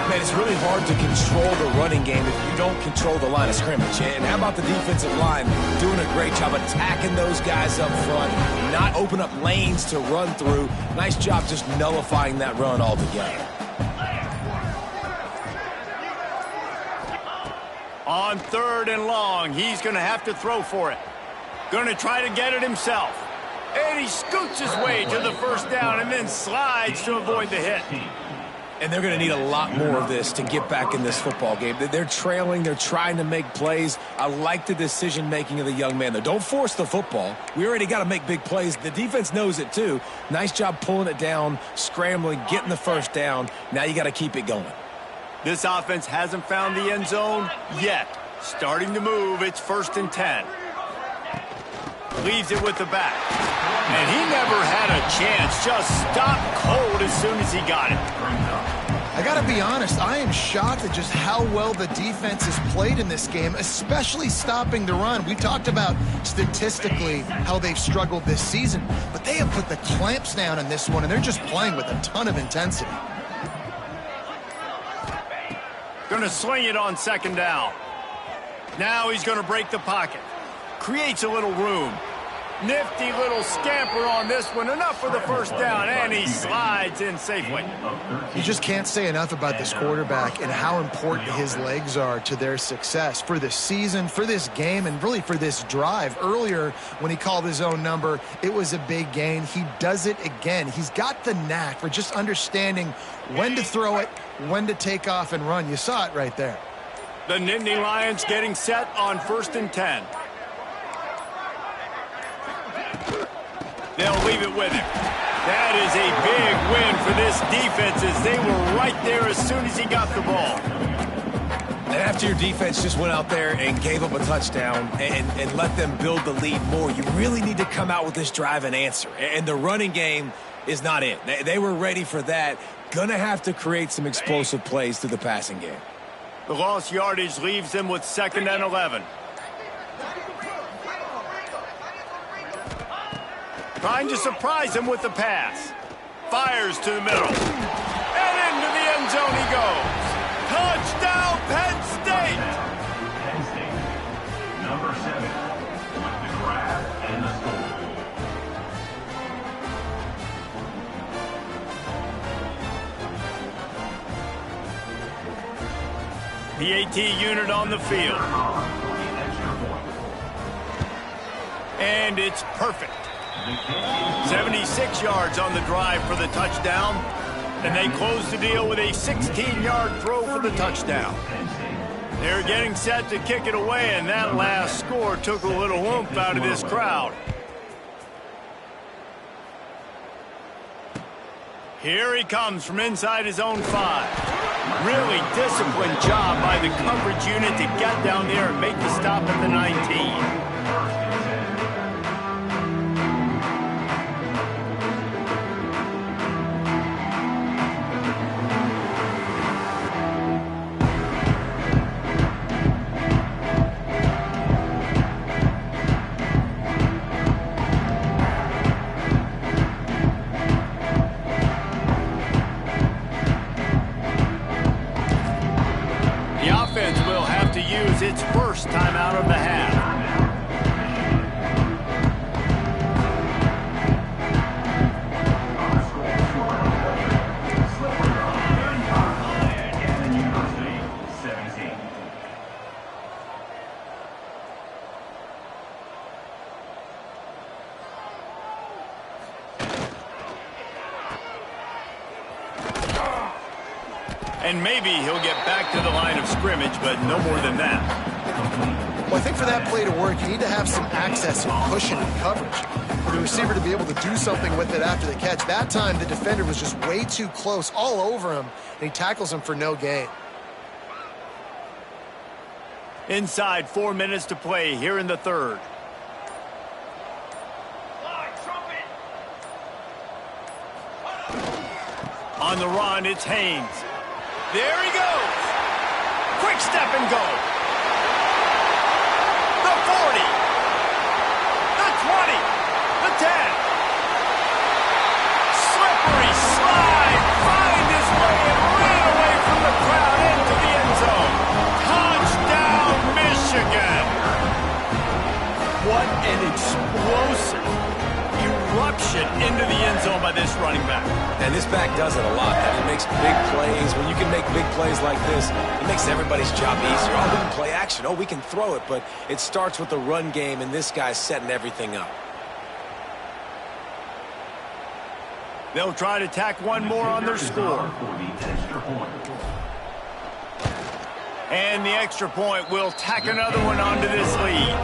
Man, it's really hard to control the running game if you don't control the line of scrimmage. And how about the defensive line doing a great job attacking those guys up front, not open up lanes to run through. Nice job just nullifying that run altogether. On 3rd and long, he's going to have to throw for it. Going to try to get it himself. And he scoots his way to the first down and then slides to avoid the hit. And they're going to need a lot more of this to get back in this football game. They're trailing. They're trying to make plays. I like the decision-making of the young man, though. Don't force the football. We already got to make big plays. The defense knows it, too. Nice job pulling it down, scrambling, getting the first down. Now you got to keep it going. This offense hasn't found the end zone yet. Starting to move. It's 1st and 10. Leaves it with the back. And he never had a chance. Just stopped cold as soon as he got it. I got to be honest, I am shocked at just how well the defense has played in this game, especially stopping the run. We talked about statistically how they've struggled this season, but they have put the clamps down in this one, and they're just playing with a ton of intensity. Going to swing it on 2nd down. Now he's going to break the pocket. Creates a little room. Nifty little scamper on this one. Enough for the first down, and he slides in safely. You just can't say enough about this quarterback and how important his legs are to their success for this season, for this game, and really for this drive. Earlier, when he called his own number, it was a big gain. He does it again. He's got the knack for just understanding when to throw it, when to take off and run. You saw it right there. The Nittany Lions getting set on 1st and 10. They'll leave it with him. That is a big win for this defense as they were right there as soon as he got the ball. And after your defense just went out there and gave up a touchdown and let them build the lead more, you really need to come out with this drive and answer. And the running game is not it. They were ready for that. Gonna have to create some explosive plays through the passing game. The lost yardage leaves them with 2nd and 11. Trying to surprise him with the pass. Fires to the middle. And into the end zone he goes. Touchdown, Penn State! Penn State, number 7, with the grab and the score. PAT unit on the field. And it's perfect. 76 yards on the drive for the touchdown. And they close the deal with a 16-yard throw for the touchdown. They're getting set to kick it away, and that last score took a little oomph out of this crowd. Here he comes from inside his own 5. Really disciplined job by the coverage unit to get down there and make the stop at the 19. first time out of the half. And maybe he'll get back to the line of scrimmage, but no more than that. Well, I think for that play to work, you need to have some access and cushion and coverage for the receiver to be able to do something with it after the catch. That time, the defender was just way too close, all over him, and he tackles him for no gain. Inside 4 minutes to play here in the third. On the run, it's Haynes. There he goes. Quick step and go. The 40. The 20. The 10. Slippery slide. Find his way and ran away from the crowd into the end zone. Touchdown, Michigan. What an explosive eruption into the end zone by this running back. And this back does it a lot. He makes big plays. When you can make big plays like this, it makes everybody's job easier. Oh, we can play action. Oh, we can throw it. But it starts with the run game, and this guy's setting everything up. They'll try to tack one more on their score. And the extra point will tack another one onto this lead.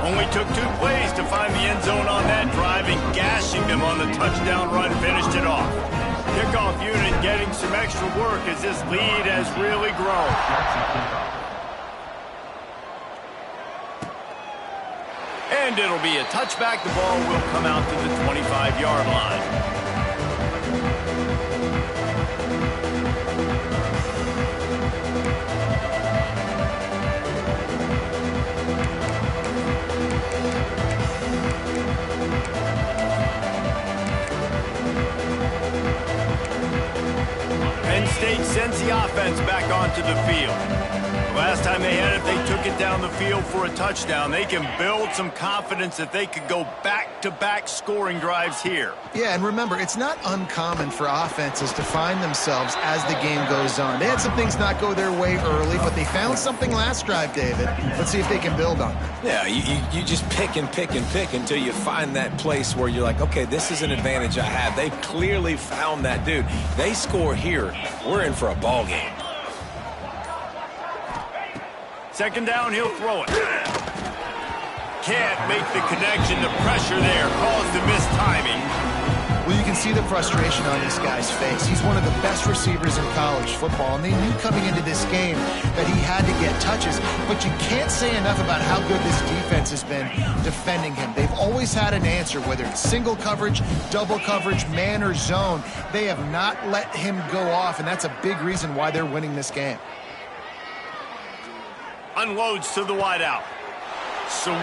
Only took 2 plays to find the end zone on that drive, and gashing them on the touchdown run finished it off. Kickoff unit getting some extra work as this lead has really grown. And it'll be a touchback. The ball will come out to the 25-yard line. Penn State sends the offense back onto the field. The last time they had it, they took it down the field for a touchdown. They can build some confidence that they could go back-to-back scoring drives here. Yeah, and remember, it's not uncommon for offenses to find themselves as the game goes on. They had some things not go their way early, but they found something last drive, David. Let's see if they can build on it. Yeah, you just pick and pick and pick until you find that place where you're like, okay, this is an advantage I have. They've clearly found that, dude. They score here, we're in for a ball game. Second down, he'll throw it. Can't make the connection. The pressure there caused the missed timing. Well, you can see the frustration on this guy's face. He's one of the best receivers in college football, and they knew coming into this game that he had to get touches, but you can't say enough about how good this defense has been defending him. They've always had an answer, whether it's single coverage, double coverage, man or zone. They have not let him go off, and that's a big reason why they're winning this game. Unloads to the wideout. Sweet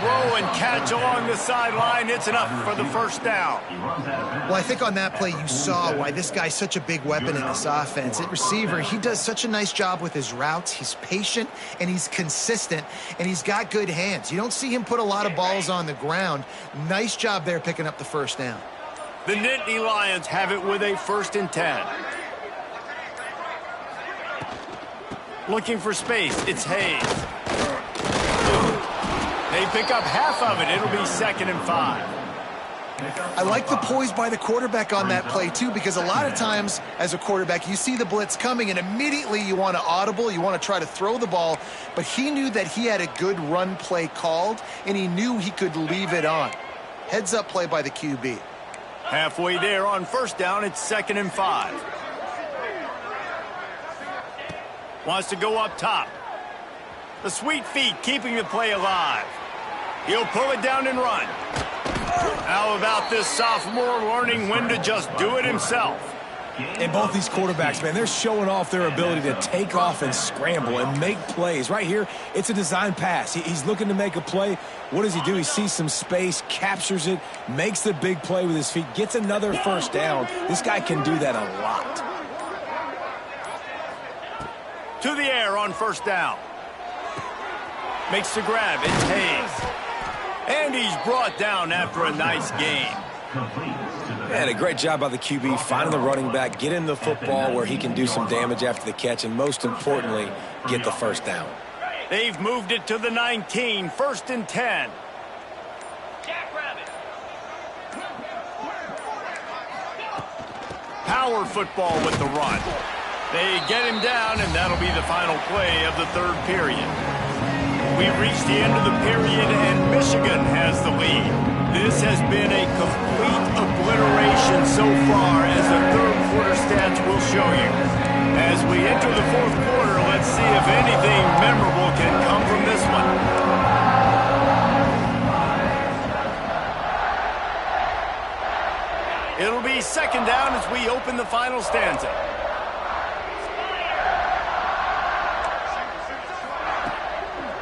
throw and catch along the sideline. It's enough for the first down. Well, I think on that play you saw why this guy's such a big weapon in this offense. At receiver, he does such a nice job with his routes. He's patient, and he's consistent, and he's got good hands. You don't see him put a lot of balls on the ground. Nice job there picking up the first down. The Nittany Lions have it with a 1st and 10. Looking for space. It's Hayes. They pick up half of it. It'll be 2nd and 5. I like the poise by the quarterback on that play, too, because a lot of times as a quarterback, you see the blitz coming, and immediately you want to audible, you want to try to throw the ball, but he knew that he had a good run play called, and he knew he could leave it on. Heads-up play by the QB. Halfway there on 1st down, it's 2nd and 5. Wants to go up top. The sweet feet keeping the play alive. He'll pull it down and run. How about this sophomore learning when to just do it himself? And both these quarterbacks, man, they're showing off their ability to take off and scramble and make plays. Right here, it's a design pass. He's looking to make a play. What does he do? He sees some space, captures it, makes the big play with his feet, gets another 1st down. This guy can do that a lot. To the air on 1st down. Makes the grab. It's Hayes. And he's brought down after a nice game. And a great job by the QB finding the running back, getting the football where he can do some damage after the catch, and most importantly, get the first down. They've moved it to the 19, 1st and 10. Power football with the run. They get him down, and that'll be the final play of the 3rd period. We've reached the end of the period, and Michigan has the lead. This has been a complete obliteration so far, as the 3rd quarter stats will show you. As we enter the 4th quarter, let's see if anything memorable can come from this one. It'll be 2nd down as we open the final stanza.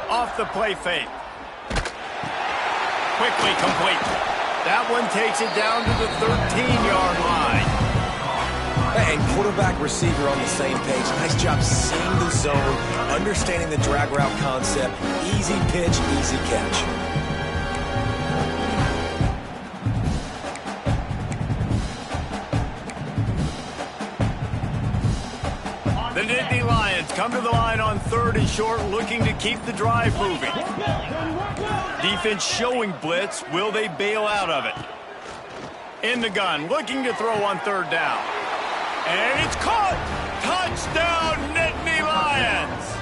Off the play fake. Quickly complete. That one takes it down to the 13-yard line. And quarterback, receiver on the same page. Nice job seeing the zone, understanding the drag route concept. Easy pitch, easy catch. The Nittany Lions come to the line on 3rd and short, looking to keep the drive moving. Defense showing blitz. Will they bail out of it? In the gun, looking to throw on 3rd down. And it's caught! Touchdown, Nittany Lions!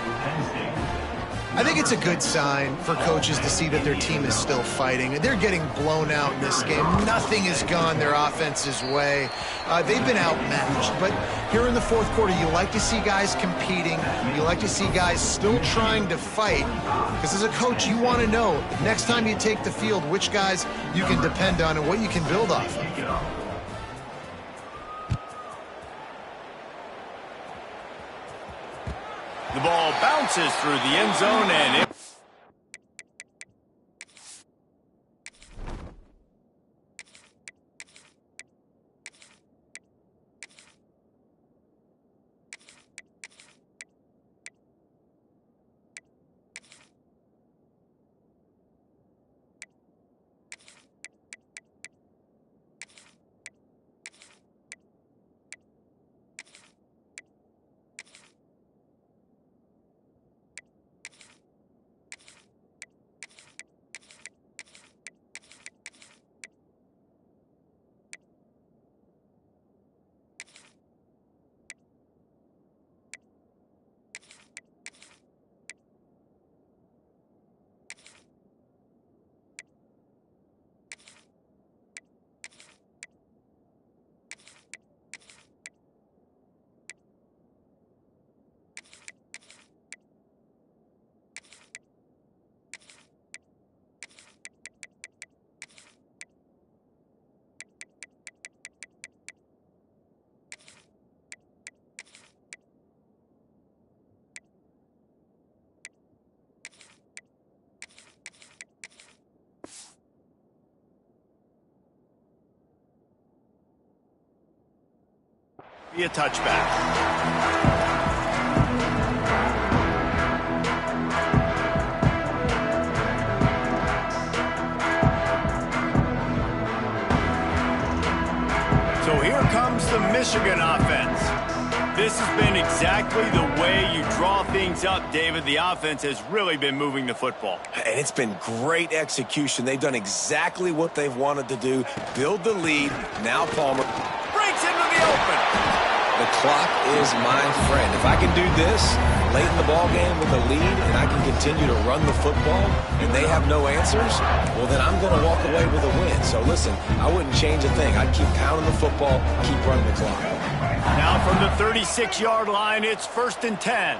I think it's a good sign for coaches to see that their team is still fighting. They're getting blown out in this game. Nothing has gone their offense's way. They've been outmatched. But here in the 4th quarter, you like to see guys competing. You like to see guys still trying to fight. Because as a coach, you want to know, next time you take the field, which guys you can depend on and what you can build off of. The ball bounces through the end zone and it... be a touchback. So here comes the Michigan offense. This has been exactly the way you draw things up, David. The offense has really been moving the football. And it's been great execution. They've done exactly what they've wanted to do. Build the lead. Now Palmer Breaks into the open. The clock is my friend. If I can do this late in the ball game with a lead and I can continue to run the football and they have no answers, well, then I'm going to walk away with a win. So, listen, I wouldn't change a thing. I'd keep pounding the football, keep running the clock. Now from the 36-yard line, it's 1st and 10.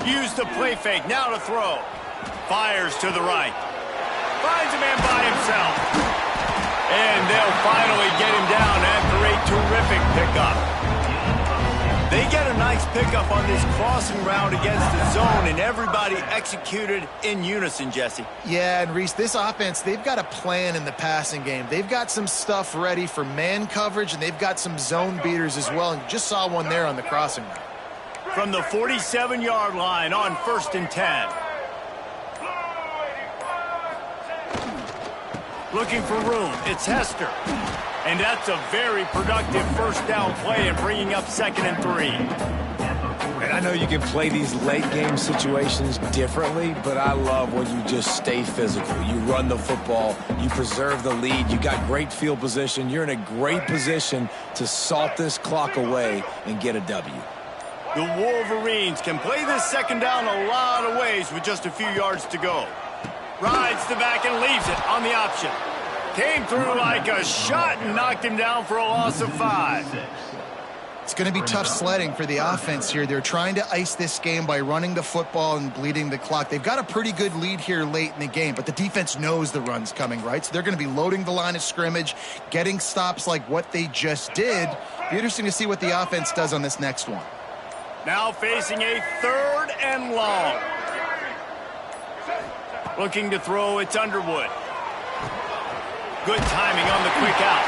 Use the play fake. Now to throw. Fires to the right. Finds a man by himself. And they'll finally get him down after a terrific pickup. They get a nice pickup on this crossing route against the zone, and everybody executed in unison, Jesse. Yeah, and Reese, this offense, they've got a plan in the passing game. They've got some stuff ready for man coverage, and they've got some zone beaters as well, and you just saw one there on the crossing route. From the 47-yard line on 1st and 10. Looking for room, it's Hester. And that's a very productive first down play and bringing up 2nd and 3. And I know you can play these late game situations differently, but I love when you just stay physical. You run the football, you preserve the lead, you got great field position, you're in a great position to salt this clock away and get a W. The Wolverines can play this 2nd down a lot of ways with just a few yards to go. Rides the back and leaves it on the option. Came through like a shot and knocked him down for a loss of 5. It's going to be tough sledding for the offense here. They're trying to ice this game by running the football and bleeding the clock. They've got a pretty good lead here late in the game, but the defense knows the run's coming, right? So they're going to be loading the line of scrimmage, getting stops like what they just did. Be interesting to see what the offense does on this next one. Now facing a 3rd and long. Looking to throw, it's Underwood. Good timing on the quick out.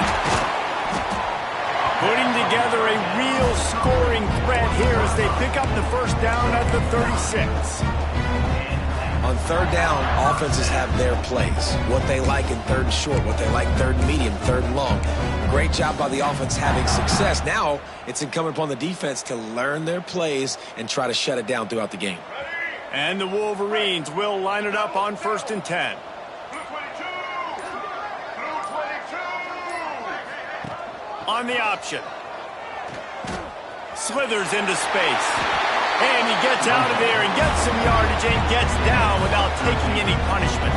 Putting together a real scoring threat here as they pick up the first down at the 36. On 3rd down, offenses have their plays. What they like in 3rd and short, what they like 3rd and medium, 3rd and long. Great job by the offense having success. Now it's incumbent upon the defense to learn their plays and try to shut it down throughout the game. And the Wolverines will line it up on 1st and 10. On the option. Slithers into space. And he gets out of there and gets some yardage and gets down without taking any punishment.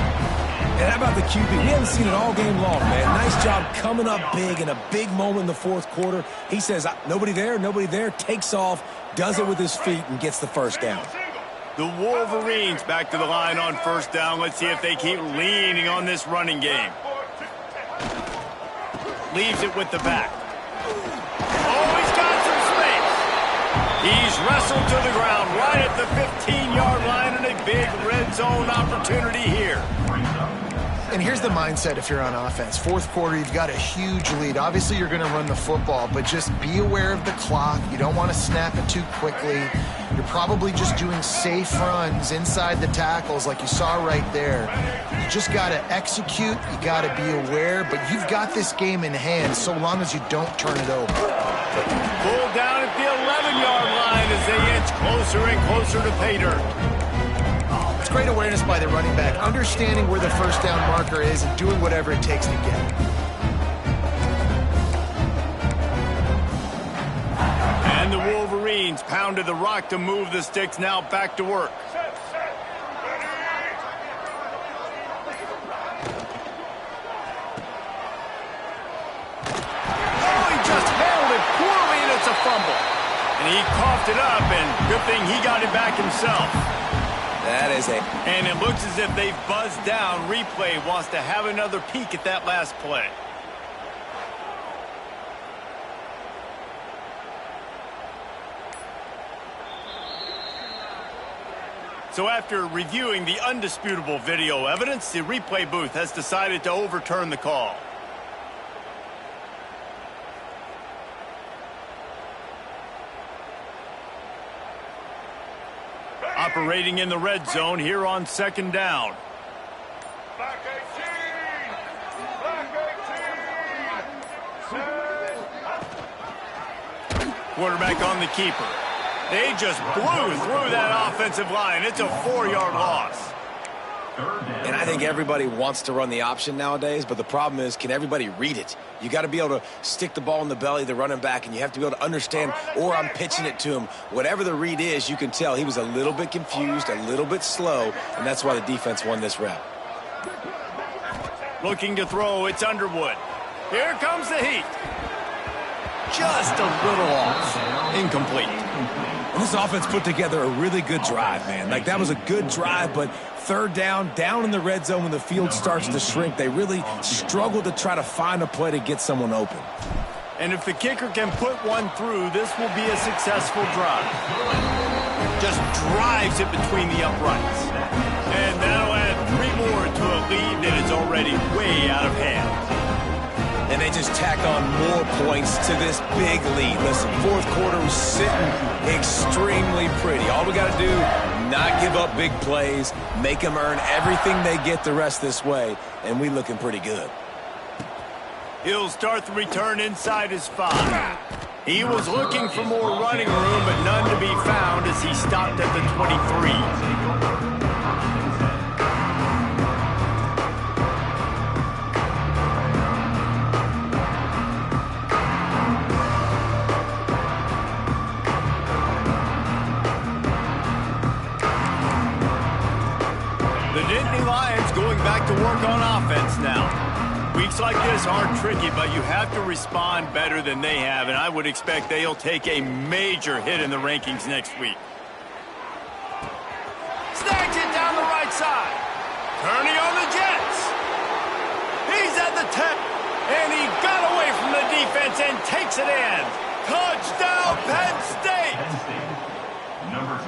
And how about the QB? We haven't seen it all game long, man. Nice job coming up big in a big moment in the 4th quarter. He says, nobody there, takes off, does it with his feet, and gets the first down. The Wolverines back to the line on 1st down. Let's see if they keep leaning on this running game. Leaves it with the back. Oh, he's got some space. He's wrestled to the ground right at the 15-yard line and a big red zone opportunity here. And here's the mindset if you're on offense. 4th quarter, you've got a huge lead. Obviously, you're going to run the football, but just be aware of the clock. You don't want to snap it too quickly. You're probably just doing safe runs inside the tackles like you saw right there. You just got to execute. You got to be aware, but you've got this game in hand so long as you don't turn it over. Pulled down at the 11-yard line as they inch closer and closer to pay dirt. It's great awareness by the running back, understanding where the first down marker is and doing whatever it takes to get it. And the Wolverines pounded the rock to move the sticks, now back to work. Oh, he just handled it poorly, and it's a fumble. And he coughed it up, and good thing he got it back himself. That is it. And it looks as if they've buzzed down. Replay wants to have another peek at that last play. So after reviewing the undisputable video evidence, the replay booth has decided to overturn the call. Operating in the red zone here on 2nd down. Back 18. Back 18. Quarterback on the keeper. They just blew through that offensive line. It's a 4-yard loss. And I think everybody wants to run the option nowadays, but the problem is, can everybody read it? You got to be able to stick the ball in the belly of the running back, and you have to be able to understand, or I'm pitching it to him. Whatever the read is, you can tell he was a little bit confused, a little bit slow, and that's why the defense won this rep. Looking to throw, it's Underwood. Here comes the heat. Just a little off. Incomplete. And this offense put together a really good drive, man. Like, that was a good drive, but 3rd down in the red zone when the field starts to shrink, they really struggled to try to find a play to get someone open. And if the kicker can put one through, this will be a successful drive. Just drives it between the uprights. And that'll add 3 more to a lead that is already way out of hand. And they just tack on more points to this big lead. Listen, fourth quarter was sitting extremely pretty. All we got to do, not give up big plays, make them earn everything they get the rest this way, and we looking pretty good. He'll start the return inside his 5. He was looking for more running room, but none to be found as he stopped at the 23. To work on offense now. Weeks like this aren't tricky, but you have to respond better than they have, and I would expect they'll take a major hit in the rankings next week. Snags it down the right side. Turning on the Jets. He's at the 10, and he got away from the defense and takes it in. Touchdown, Penn State!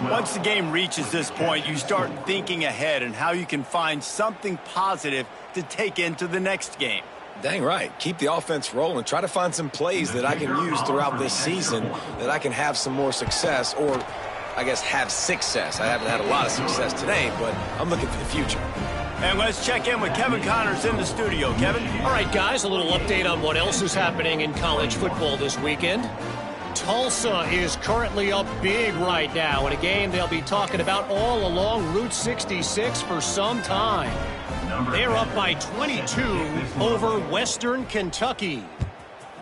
Once the game reaches this point, you start thinking ahead and how you can find something positive to take into the next game. Dang right. Keep the offense rolling. Try to find some plays that I can use throughout this season that I can have some more success, or I guess have success. I haven't had a lot of success today, but I'm looking for the future. And let's check in with Kevin Connors in the studio. Kevin? All right, guys, a little update on what else is happening in college football this weekend. Tulsa is currently up big right now in a game they'll be talking about all along Route 66 for some time. They're up by 22 over Western Kentucky.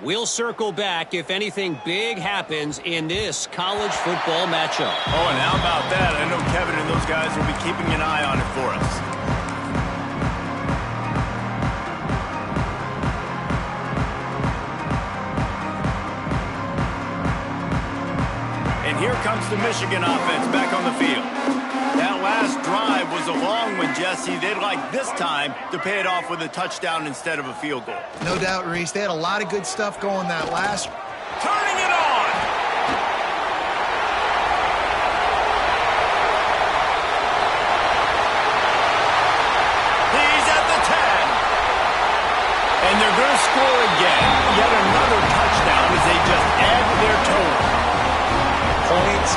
We'll circle back if anything big happens in this college football matchup. Oh, and how about that? I know Kevin and those guys will be keeping an eye on it for us. And here comes the Michigan offense back on the field. That last drive was a long one, Jesse. They'd like this time to pay it off with a touchdown instead of a field goal. No doubt, Reese. They had a lot of good stuff going that last. Turning it on! He's at the 10. And they're going to score again. Yet another touchdown as they just add to their total. Points,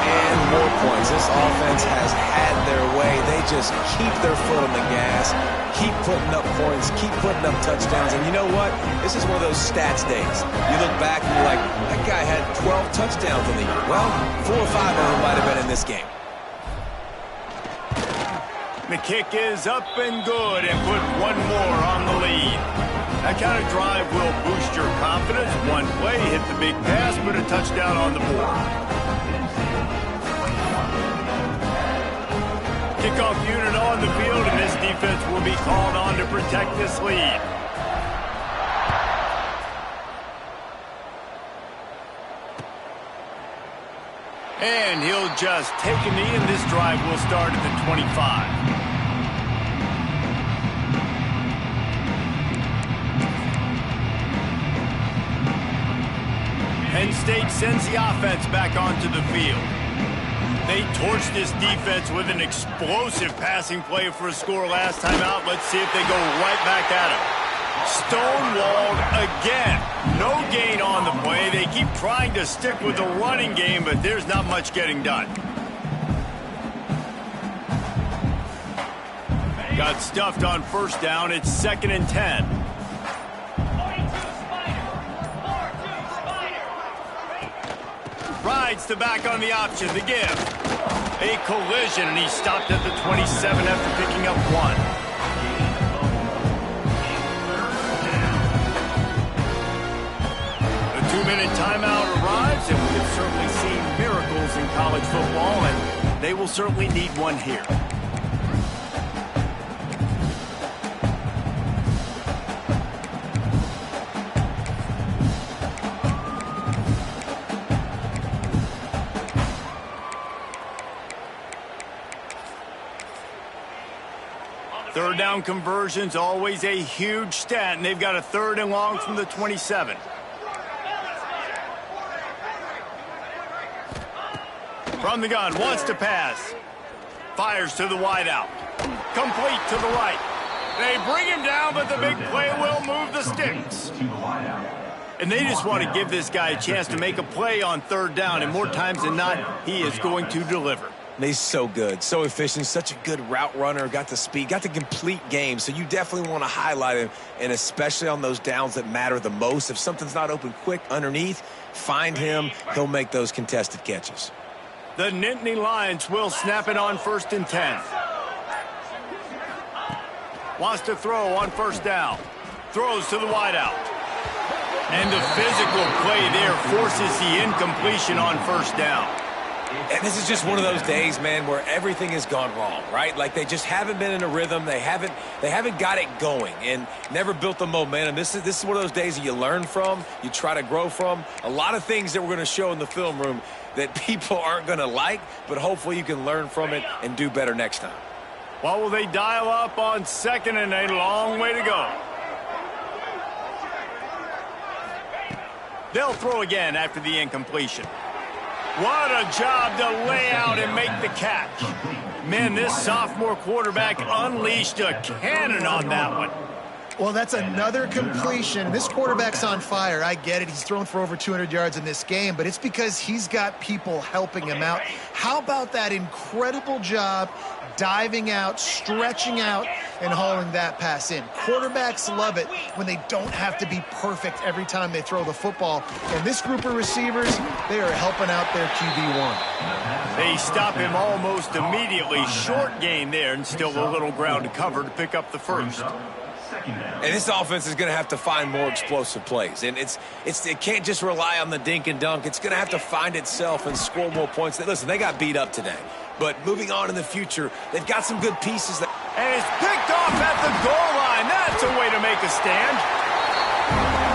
and more points. This offense has had their way. They just keep their foot on the gas, keep putting up points, keep putting up touchdowns. And you know what? This is one of those stats days. You look back and you're like, that guy had 12 touchdowns in the year. Well, 4 or 5 of them might have been in this game. The kick is up and good and put one more on the lead. That kind of drive will boost your confidence. One play, hit the big pass, put a touchdown on the board. Kickoff unit on the field, and this defense will be called on to protect this lead. And he'll just take a knee, and this drive will start at the 25. Penn State sends the offense back onto the field. They torched this defense with an explosive passing play for a score last time out. Let's see if they go right back at him. Stonewalled again. No gain on the play. They keep trying to stick with the running game, but there's not much getting done. Got stuffed on first down. It's 2nd and 10. Rides the back on the option, the give. A collision, and he stopped at the 27 after picking up 1. The 2-minute timeout arrives, and we have certainly seen miracles in college football, and they will certainly need one here. Third down conversion's always a huge stat, and they've got a 3rd and long from the 27. From the gun, wants to pass. Fires to the wideout. Complete to the right. They bring him down, but the big play will move the sticks. And they just want to give this guy a chance to make a play on third down, and more times than not, he is going to deliver. He's so good, so efficient, such a good route runner, got the speed, got the complete game, so you definitely want to highlight him, and especially on those downs that matter the most. If something's not open quick underneath, find him. He'll make those contested catches. The Nittany Lions will snap it on 1st and 10. Wants to throw on first down. Throws to the wideout. And the physical play there forces the incompletion on first down. And this is just one of those days, man, where everything has gone wrong, right? Like they just haven't been in a rhythm. They haven't got it going and never built the momentum. This is one of those days that you learn from, you try to grow from. A lot of things that we're going to show in the film room that people aren't going to like, but hopefully you can learn from it and do better next time. What will they dial up on 2nd and a long way to go? They'll throw again after the incompletion. What a job to lay out and make the catch. Man, this sophomore quarterback unleashed a cannon on that one. Well, that's another completion. This quarterback's on fire. I get it. He's thrown for over 200 yards in this game, but it's because he's got people helping him out. How about that incredible job diving out, stretching out, and hauling that pass in? Quarterbacks love it when they don't have to be perfect every time they throw the football. And this group of receivers, they are helping out their QB1. They stop him almost immediately. Short gain there, and still a little ground to cover to pick up the first. And this offense is going to have to find more explosive plays. And it can't just rely on the dink and dunk. It's going to have to find itself and score more points. Listen, they got beat up today. But moving on in the future, they've got some good pieces. And it's picked off at the goal line. That's a way to make a stand.